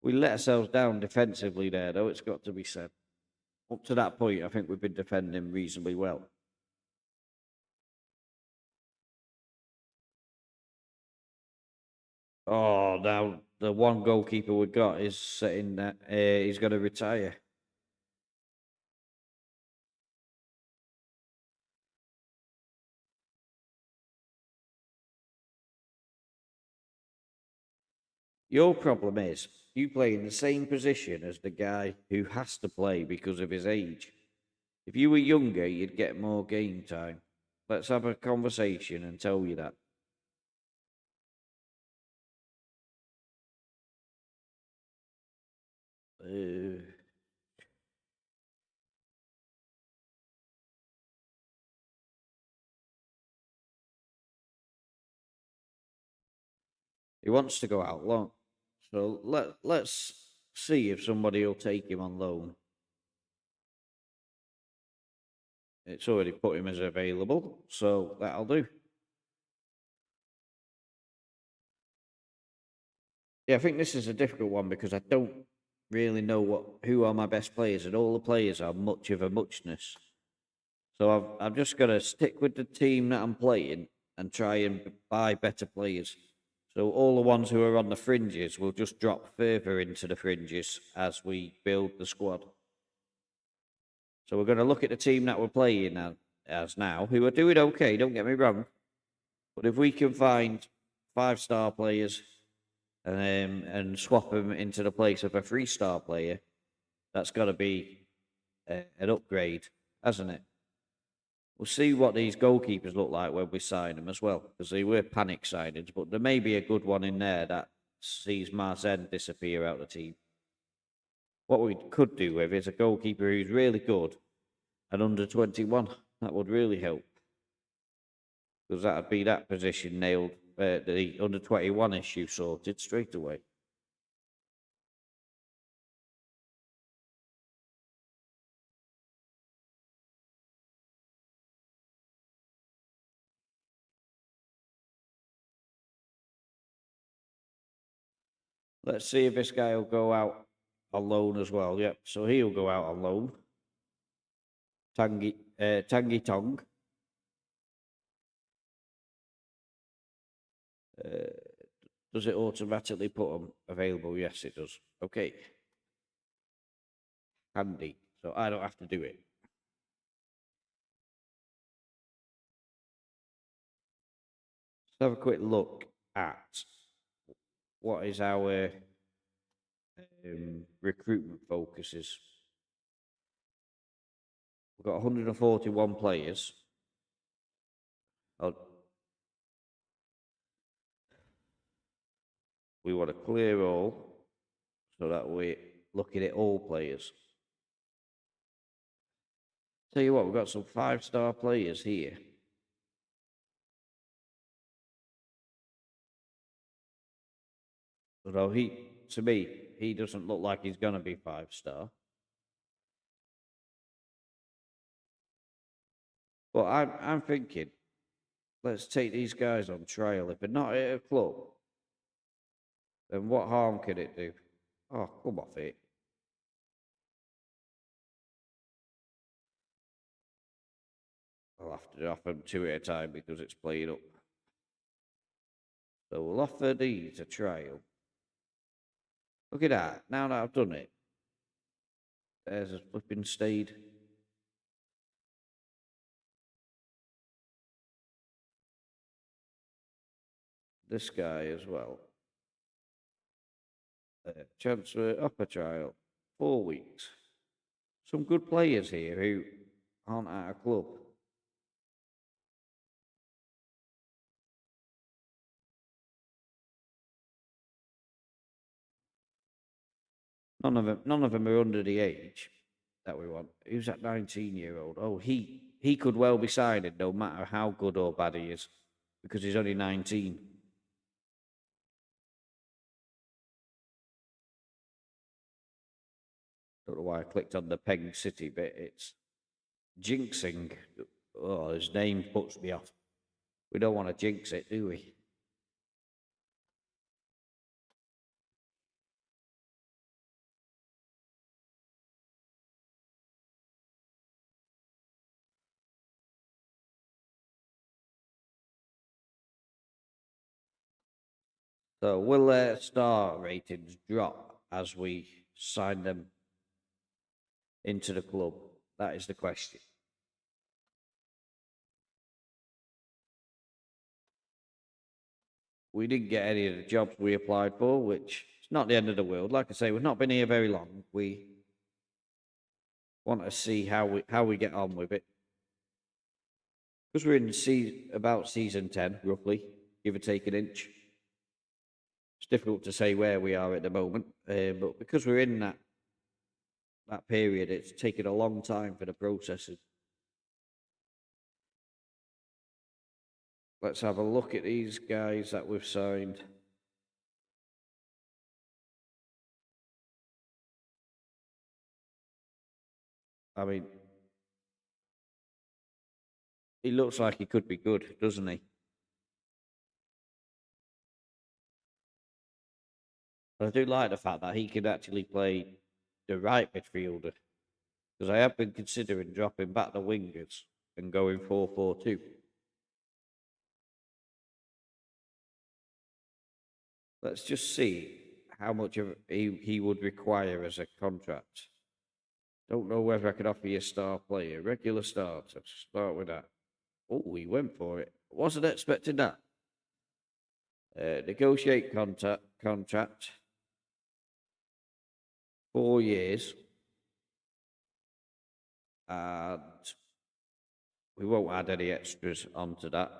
We let ourselves down defensively there, though, it's got to be said. Up to that point, I think we've been defending reasonably well. Oh, now the one goalkeeper we've got is setting that he's going to retire. Your problem is you play in the same position as the guy who has to play because of his age. If you were younger, you'd get more game time. Let's have a conversation and tell you that. He wants to go out loan. So let's see if somebody will take him on loan. It's already put him as available, so that'll do. Yeah, I think this is a difficult one because I don't really know who are my best players, and all the players are much of a muchness. So I'm just going to stick with the team that I'm playing and try and buy better players. So all the ones who are on the fringes will just drop further into the fringes as we build the squad. So we're going to look at the team that we're playing as now, who are doing okay, don't get me wrong. But if we can find 5-star players and swap them into the place of a 3-star player, that's got to be an upgrade, hasn't it? We'll see what these goalkeepers look like when we sign them as well, because they were panic signings, but there may be a good one in there that sees Marzen disappear out of the team. What we could do with is a goalkeeper who's really good and under 21. That would really help. Because that would be that position nailed, the under 21 issue sorted straight away. Let's see if this guy will go out on loan as well. Yep, so he'll go out on loan. Tangi Tong. Does it automatically put them available? Yes, it does. Okay. Handy. So I don't have to do it. Let's have a quick look at what is our recruitment focuses. We've got 141 players. We want to clear all so that we're looking at all players. Tell you what, we've got some 5-star players here. Although to me, he doesn't look like he's going to be 5-star. But I'm thinking, let's take these guys on trial. If they're not at a club, then what harm can it do? Oh, come off it. I'll have to offer them 2 at a time because it's playing up. So we'll offer these a trial. Look at that. Now that I've done it, there's a flipping stayed. This guy as well. Chance for upper trial. 4 weeks. Some good players here who aren't at a club. None of them are under the age that we want. Who's that 19-year-old? Oh, he could well be signed no matter how good or bad he is, because he's only 19. Don't know why I clicked on the Peng City bit. It's jinxing. Oh, his name puts me off. We don't want to jinx it, do we? So will their star ratings drop as we sign them into the club? That is the question. We didn't get any of the jobs we applied for, which is not the end of the world. Like I say, we've not been here very long. We want to see how we get on with it. Because we're in about season 10, roughly, give or take an inch. It's difficult to say where we are at the moment, but because we're in that period, it's taken a long time for the processes. Let's have a look at these guys that we've signed. I mean, he looks like he could be good, doesn't he? But I do like the fact that he can actually play the right midfielder. Because I have been considering dropping back the wingers and going 4-4-2. Let's just see how much of he would require as a contract. Don't know whether I could offer you a star player, regular starter. Start with that. Oh, he went for it. Wasn't expecting that. Negotiate contract. 4 years. And we won't add any extras onto that.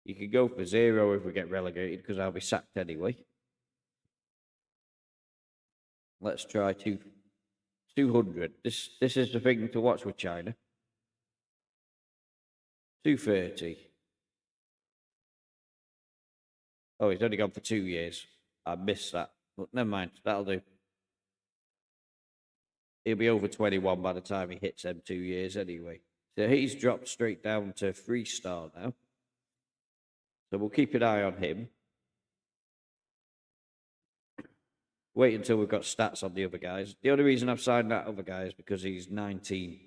You can go for 0 if we get relegated, because I'll be sacked anyway. Let's try 200. This is the thing to watch with China. 230. Oh, he's only gone for 2 years. I missed that, but never mind. That'll do. He'll be over 21 by the time he hits them 2 years anyway. So he's dropped straight down to 3-star now. So we'll keep an eye on him. Wait until we've got stats on the other guys. The only reason I've signed that other guy is because he's 19.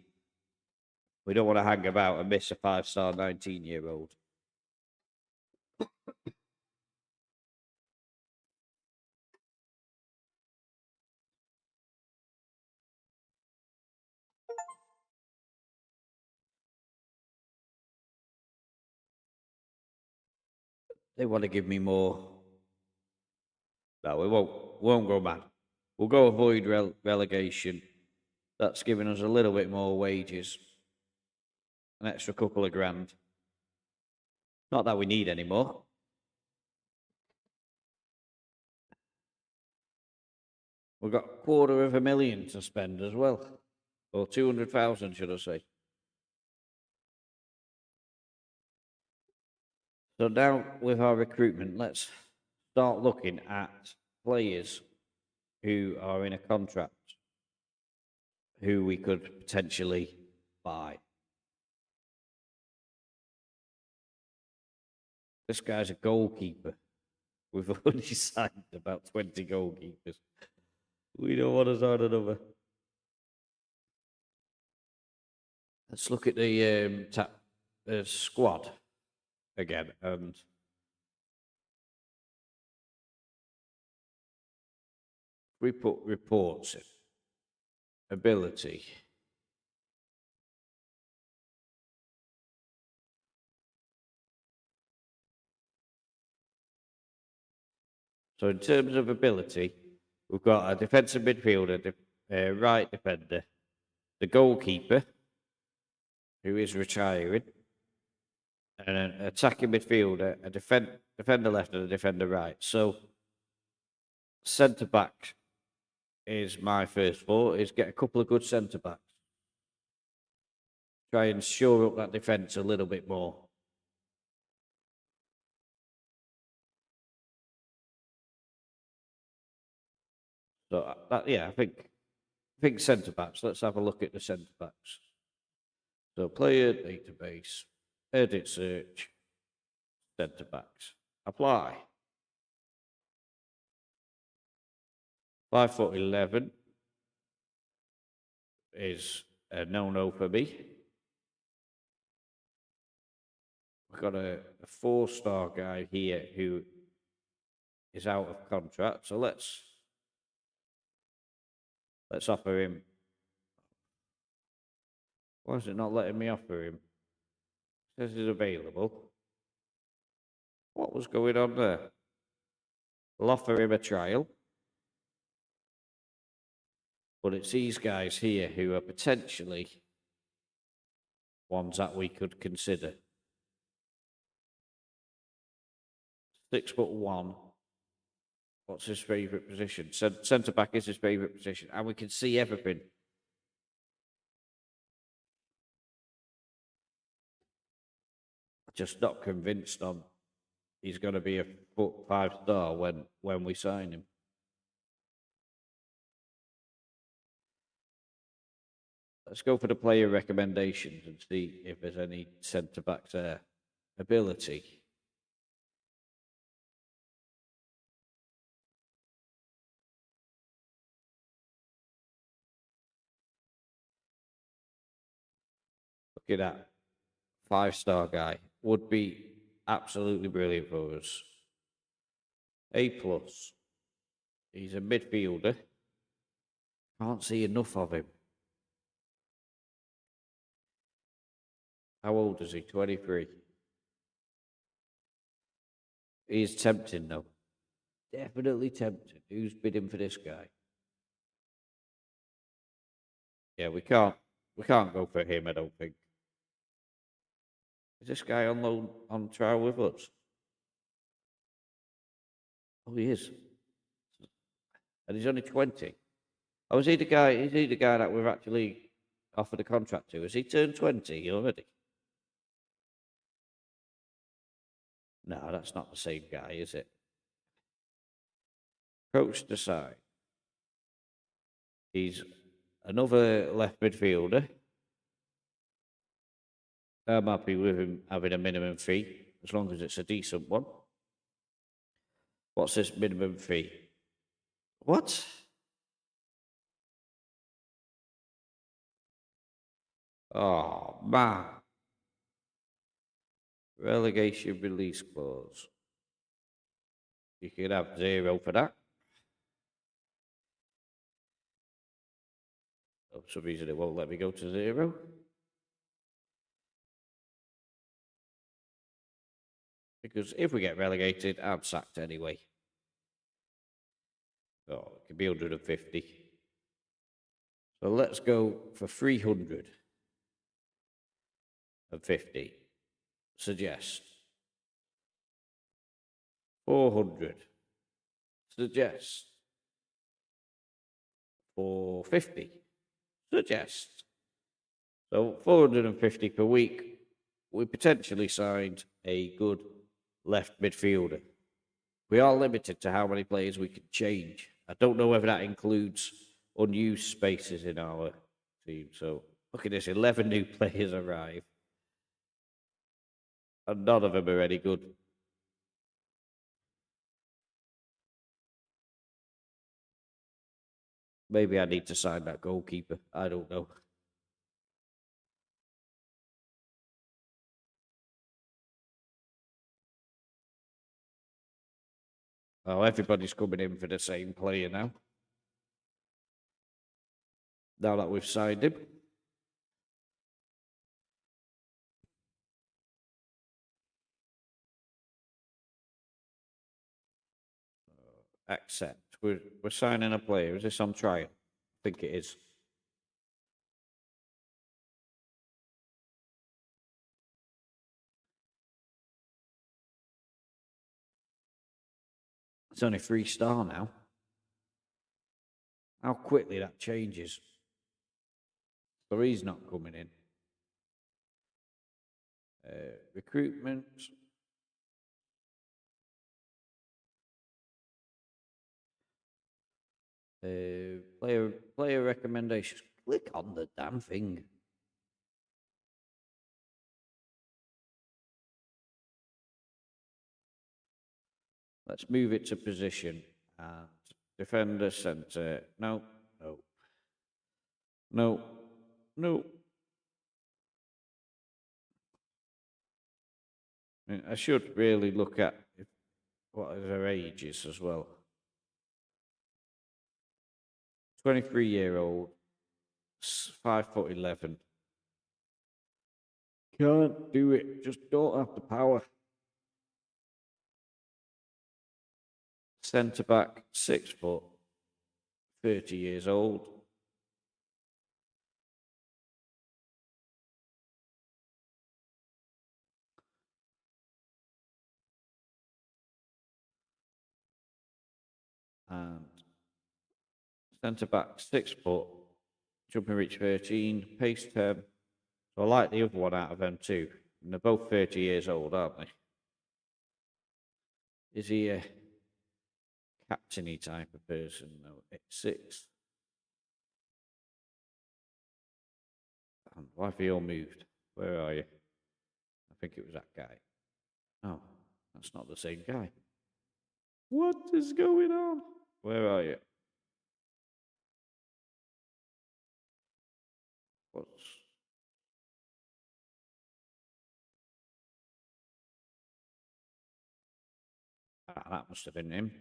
We don't want to hang about and miss a 5-star 19-year-old. They want to give me more. No, we won't go mad. We'll go avoid relegation. That's giving us a little bit more wages. An extra couple of grand. Not that we need any more. We've got 250,000 to spend as well. Or 200,000, should I say. So now with our recruitment, let's start looking at players who are in a contract who we could potentially buy. This guy's a goalkeeper. We've already signed about 20 goalkeepers. We don't want to sign another. Let's look at the squad again. And we put reports in. Ability. So in terms of ability, we've got a defensive midfielder, right defender, the goalkeeper, who is retiring, and an attacking midfielder, a defender left and a defender right. So centre back is my first thought, is get a couple of good centre backs. Try and shore up that defence a little bit more. So I think centre backs. Let's have a look at the centre backs. So player database, edit search, centre backs, apply. 5'11" is a no-no for me. We've got a 4-star guy here who is out of contract, so let's offer him. Why is it not letting me offer him? It says he's available. What was going on there? We'll offer him a trial. But it's these guys here who are potentially ones that we could consider. 6'1". What's his favourite position? Centre back is his favourite position, and we can see everything. Just not convinced on he's going to be a 5-star when we sign him. Let's go for the player recommendations and see if there's any centre backs there. Ability. Look at that. 5-star guy. Would be absolutely brilliant for us. A+. He's a midfielder. Can't see enough of him. How old is he? 23. He's tempting though. Definitely tempting. Who's bidding for this guy? Yeah, we can't go for him, I don't think. Is this guy on loan on trial with us? Oh, he is. And he's only 20. Oh, is he the guy? Is he the guy that we've actually offered a contract to? Has he turned 20 already? No, that's not the same guy, is it? Coach decide. He's another left midfielder. I'm happy with him having a minimum fee, as long as it's a decent one. What's this minimum fee? What? Oh, man. Relegation release clause. You could have 0 for that. For some reason, it won't let me go to 0. Because if we get relegated, I'm sacked anyway. Oh, it could be 150. So let's go for 350. Suggest. 400. Suggest. 450. Suggest. So 450 per week. We potentially signed a good left midfielder. We are limited to how many players we can change. I don't know whether that includes unused spaces in our team. So look at this, 11 new players arrive. And none of them are any good. Maybe I need to sign that goalkeeper. I don't know. Oh, everybody's coming in for the same player now. Now that we've signed him. Accept. We're signing a player. Is this on trial? I think it is. It's only 3-star now. How quickly that changes. So he's not coming in. Recruitment. Player recommendations. Click on the damn thing. Let's move it to position. And defender, centre. No, no. No, no. I should really look at what their age is as well. 23-year-old, 5'11". Can't do it. Just don't have the power. Centre back, 6 foot, 30 years old. And centre back, 6 foot, jumping reach 13, pace 10. So I like the other one out of them too. And they're both 30 years old, aren't they? Is he a captainy type of person? No, it's 6. And why have you all moved? Where are you? I think it was that guy. No, that's not the same guy. What is going on? Where are you? What's... Ah, that must have been him.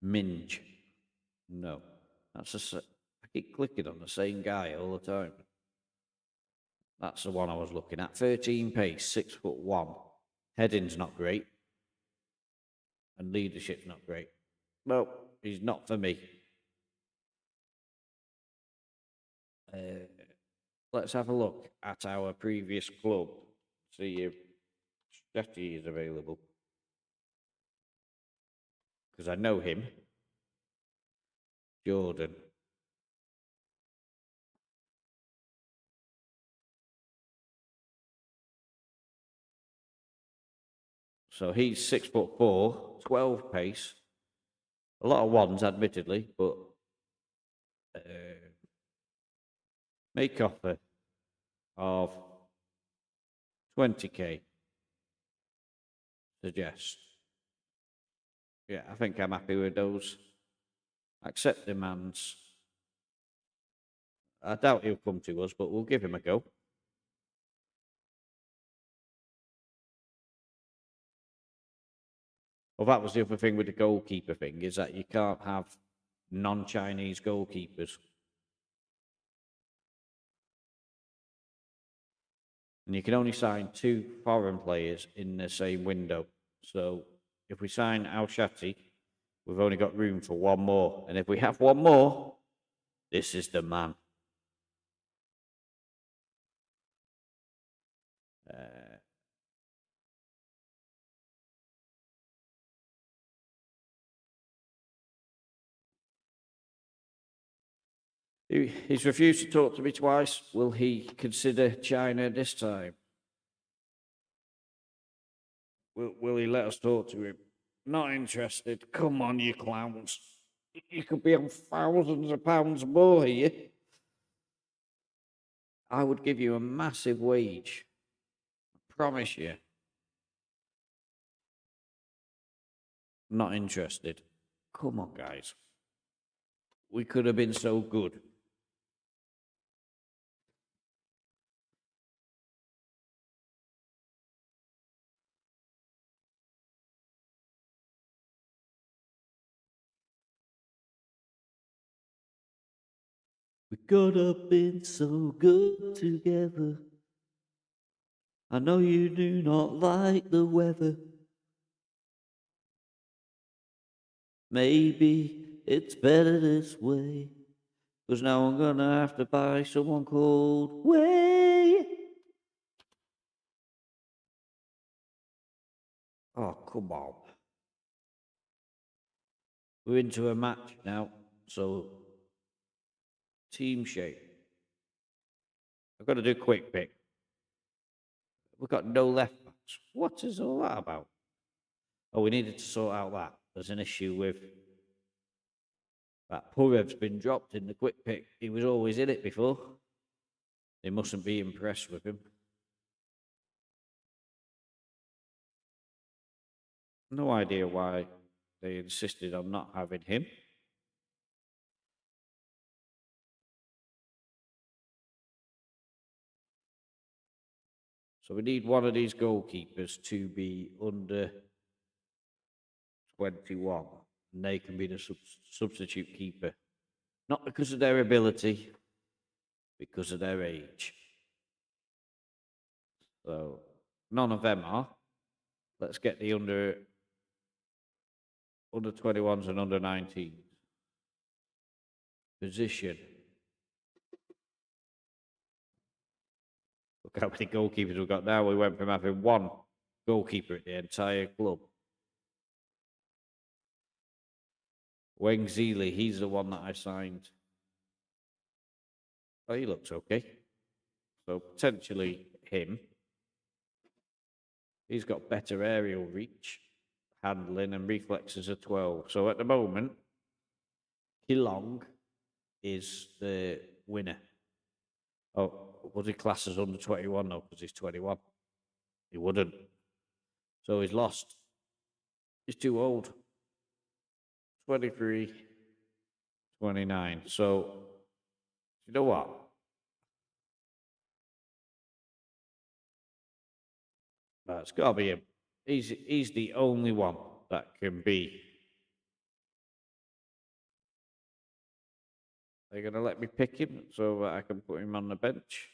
Minge. No, that's a... I keep clicking on the same guy all the time. That's the one I was looking at. 13 pace, 6'1". Heading's not great. And leadership's not great. No, he's not for me. Let's have a look at our previous club. See if Strategy is available. Because I know him. Jordan. So he's 6'4", 12 pace. A lot of ones, admittedly, but make offer of 20k. Suggest. Yeah, I think I'm happy with those. Accept demands. I doubt he'll come to us, but we'll give him a go. Well, that was the other thing with the goalkeeper thing, is that you can't have non-Chinese goalkeepers. And you can only sign 2 foreign players in the same window. So if we sign Al Shati, we've only got room for 1 more. And if we have 1 more, this is the man. He's refused to talk to me twice. Will he consider China this time? Will he let us talk to him? Not interested. Come on, you clowns. You could be on thousands of pounds more here. I would give you a massive wage. I promise you. Not interested. Come on, guys. We could have been so good. We could have been so good together. I know you do not like the weather. Maybe it's better this way. 'Cause now I'm gonna have to buy someone called Way. Oh, come on. We're into a match now, so team shape. I've got to do quick pick. We've got no left backs. What is all that about? Oh, we needed to sort out that. There's an issue with that. Purev's been dropped in the quick pick. He was always in it before. They mustn't be impressed with him. No idea why they insisted on not having him. So we need one of these goalkeepers to be under 21, and they can be the substitute keeper. Not because of their ability, because of their age. So none of them are. Let's get the under 21s and under 19s. Position. Look how many goalkeepers we've got now. We went from having 1 goalkeeper at the entire club. Guangxi Pingguo, he's the one that I signed. Oh, he looks okay. So potentially him. He's got better aerial reach, handling, and reflexes of 12. So at the moment, Kilong is the winner. Oh, would he class as under 21 though? Because he's 21. He wouldn't. So he's lost. He's too old. 23, 29. So, you know what? It's got to be him. He's the only one that can be. They're going to let me pick him so that I can put him on the bench.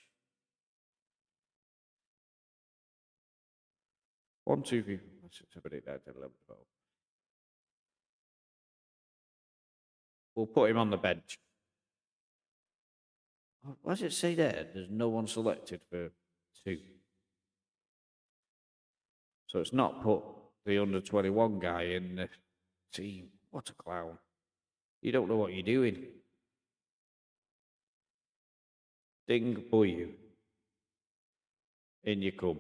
1, 2, 3, 4, 5, 6, 7, 8, 9, 10, 11, 12. We'll put him on the bench. What does it say there? There's no one selected for 2. So it's not put the under 21 guy in the team. What a clown. You don't know what you're doing. Ding Boyu. In you come.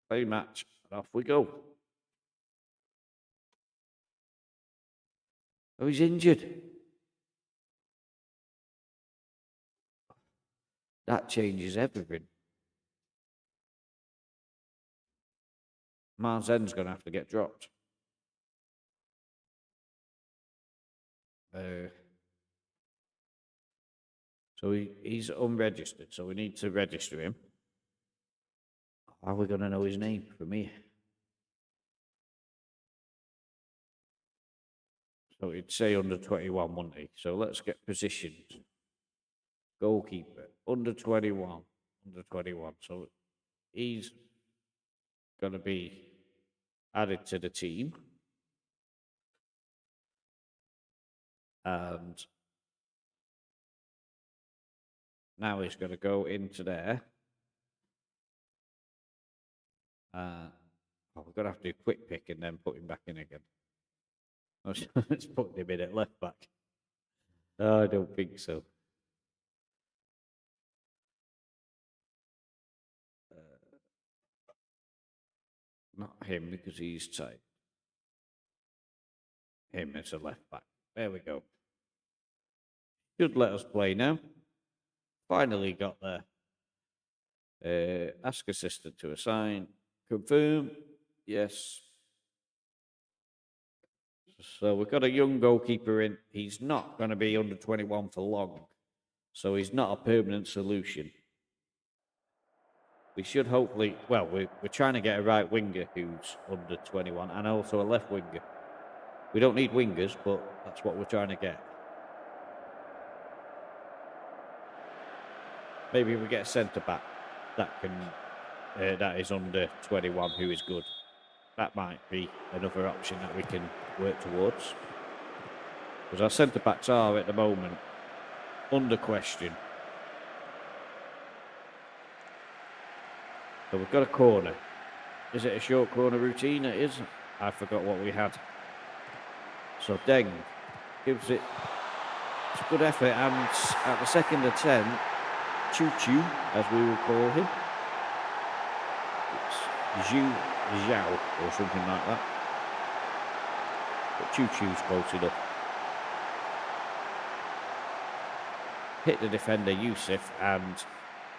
Play match. And off we go. Oh, he's injured. That changes everything. Marzen's going to have to get dropped. So he's unregistered, so we need to register him. How are we going to know his name from here? So it'd say under 21, wouldn't he? So let's get positioned. Goalkeeper, under 21. Under 21. So he's going to be added to the team. And now he's going to go into there. We're going to have to do a quick pick and then put him back in again. Let's put him in at left back. No, I don't think so. Not him because he's tight. Him as a left back. There we go. Should let us play now. Finally got there. Ask assistant to assign. Confirm. Yes. So we've got a young goalkeeper in. He's not going to be under 21 for long. So he's not a permanent solution. We should hopefully, well, we're trying to get a right winger who's under 21 and also a left winger. We don't need wingers, but that's what we're trying to get. Maybe we get a centre-back that is under 21 who is good. That might be another option that we can work towards. Because our centre-backs are, at the moment, under question. So we've got a corner. Is it a short corner routine? It is. I forgot what we had. So Deng gives it. It's a good effort, and at the second attempt, Choo Choo, as we will call him. It's Zhao or something like that. But Choo Choo's close enough. Hit the defender Yusuf, and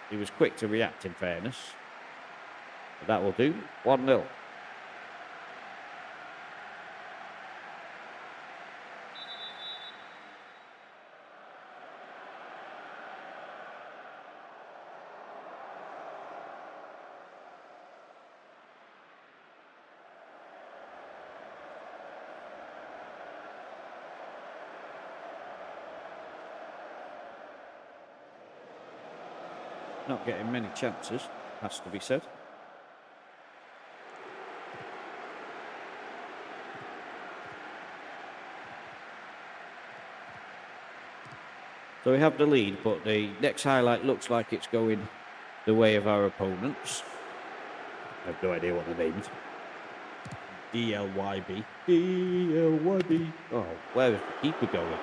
he was quick to react, in fairness. But that will do. 1-0. Not getting many chances, has to be said. So we have the lead, but the next highlight looks like it's going the way of our opponents. I have no idea what the name is. DLYB. DLYB. Oh, where is the keeper going?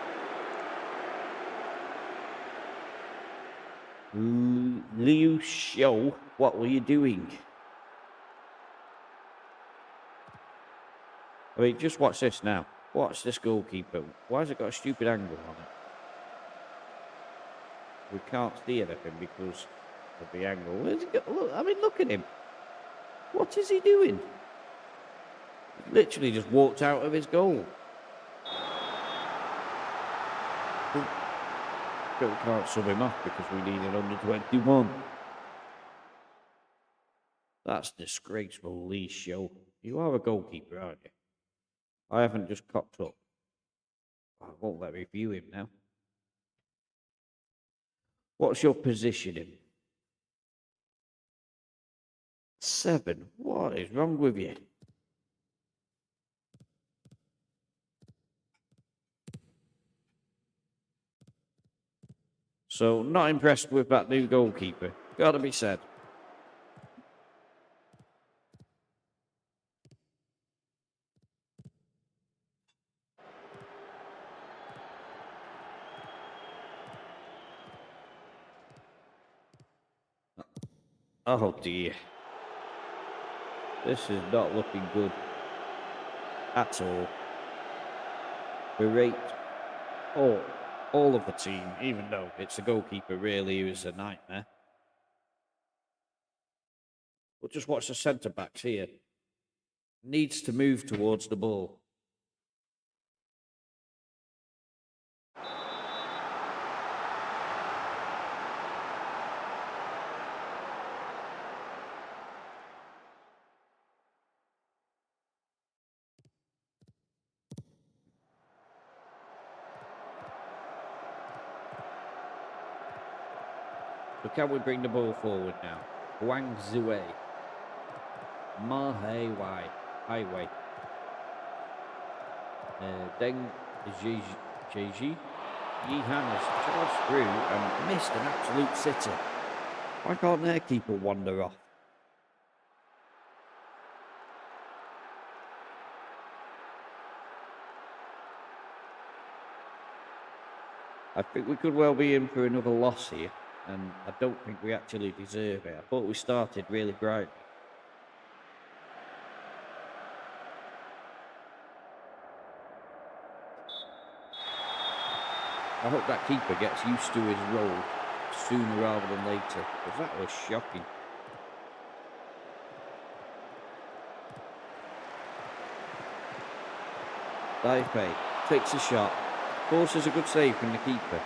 Liu Xiao, what were you doing? I mean, just watch this now. Watch this goalkeeper. Why has it got a stupid angle on it? We can't see anything because of the angle. Where's he got? Look, I mean, look at him. What is he doing? He literally just walked out of his goal. But we can't sub him off because we need it under 21. That's disgraceful, Lee Show. You are a goalkeeper, aren't you? I haven't just cocked up. I won't let me view him now. What's your positioning? 7. What is wrong with you? So, not impressed with that new goalkeeper. Gotta be said. Oh dear. This is not looking good at all. Berate all of the team, even though it's the goalkeeper really who's a nightmare. But just watch the centre backs here. Needs to move towards the ball. So can we bring the ball forward now? Guangxi Mahewai Highway. Deng Jeji Yihan has charged through and missed an absolute sitter. Why can't their keeper wander off? I think we could well be in for another loss here, and I don't think we actually deserve it. I thought we started really brightly. I hope that keeper gets used to his role sooner rather than later, because that was shocking. Taipei takes a shot, forces a good save from the keeper.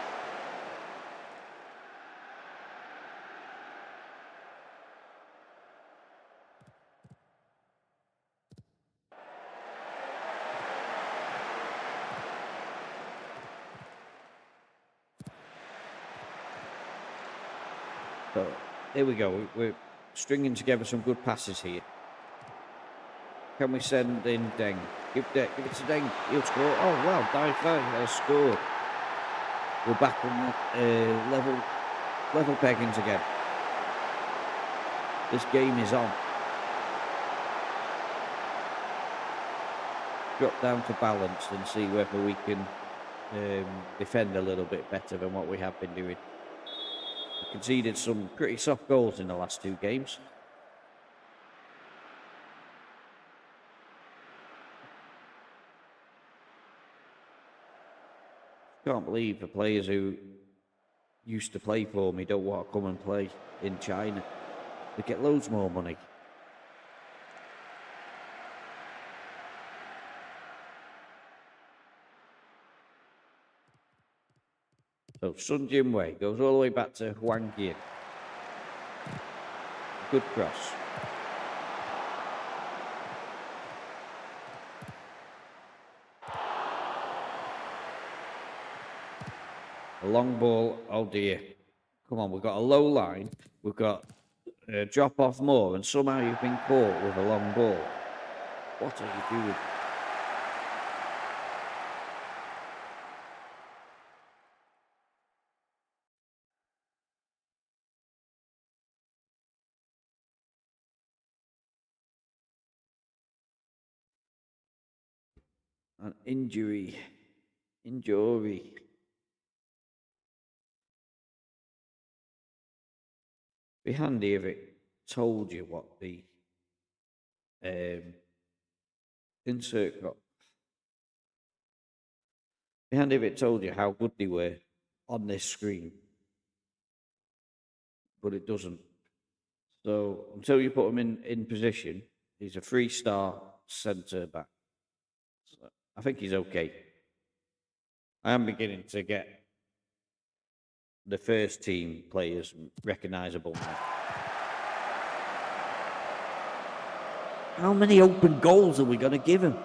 So here we go. We're stringing together some good passes here. Can we send in Deng? Give it to Deng. He'll score. Oh wow, Daifei has scored. We're back on level peggings again. This game is on. Drop down to balanced and see whether we can defend a little bit better than what we have been doing. We conceded some pretty soft goals in the last two games. Can't believe the players who used to play for me don't want to come and play in China. They get loads more money. So Sun Jinwei goes all the way back to Huang Yin. Good cross. A long ball, oh dear. Come on, we've got a low line. We've got drop off more, and somehow you've been caught with a long ball. What are you doing? An injury. Be handy if it told you what the insert got. Be handy if it told you how good they were on this screen, but it doesn't. So until you put him in position, he's a 3-star centre back. So I think he's okay. I am beginning to get the first team players recognisable now. How many open goals are we going to give him?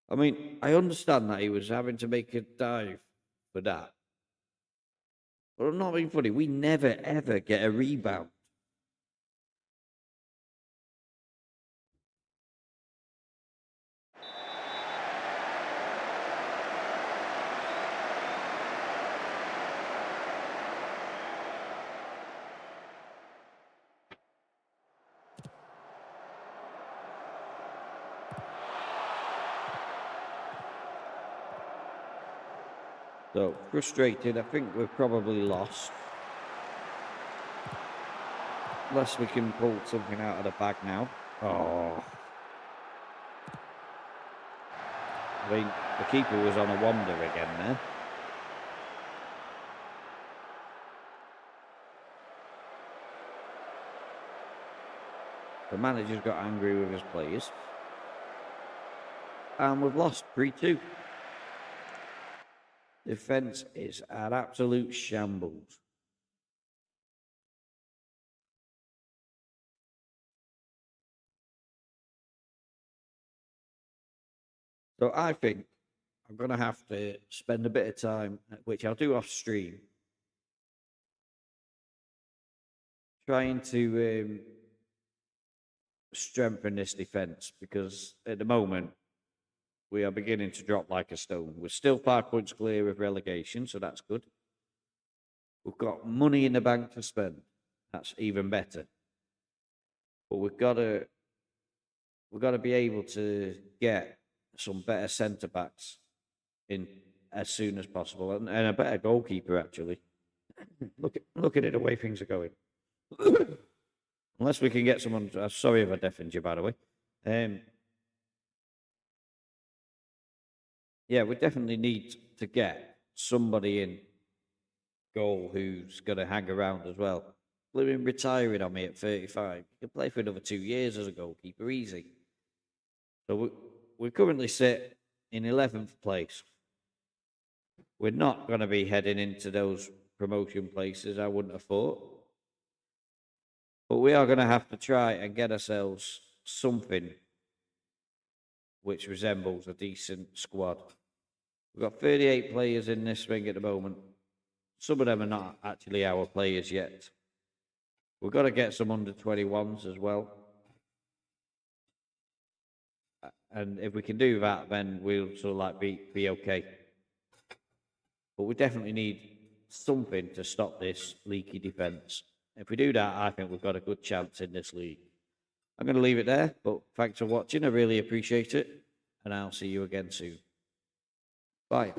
I mean, I understand that he was having to make a dive for that. But I'm not being funny. We never, ever get a rebound. So, frustrated. I think we've probably lost. Unless we can pull something out of the bag now. Oh. I mean, the keeper was on a wander again there. The manager's got angry with his players. And we've lost 3-2. Defence is an absolute shambles. So I think I'm going to have to spend a bit of time, which I'll do off stream, trying to strengthen this defence, because at the moment we are beginning to drop like a stone. We're still 5 points clear of relegation, so that's good. We've got money in the bank to spend. That's even better. But we've got to be able to get some better centre backs in as soon as possible, and a better goalkeeper actually. Look at it, the way things are going. Unless we can get someone. Sorry if I deafened you, by the way. Yeah, we definitely need to get somebody in goal who's going to hang around as well. Living retiring on me at 35. You can play for another 2 years as a goalkeeper, easy. So we currently sit in 11th place. We're not going to be heading into those promotion places, I wouldn't have thought. But we are going to have to try and get ourselves something which resembles a decent squad. We've got 38 players in this thing at the moment. Some of them are not actually our players yet. We've got to get some under 21s as well. And if we can do that, then we'll sort of like be okay. But we definitely need something to stop this leaky defence. If we do that, I think we've got a good chance in this league. I'm going to leave it there, but thanks for watching. I really appreciate it. And I'll see you again soon. Bye.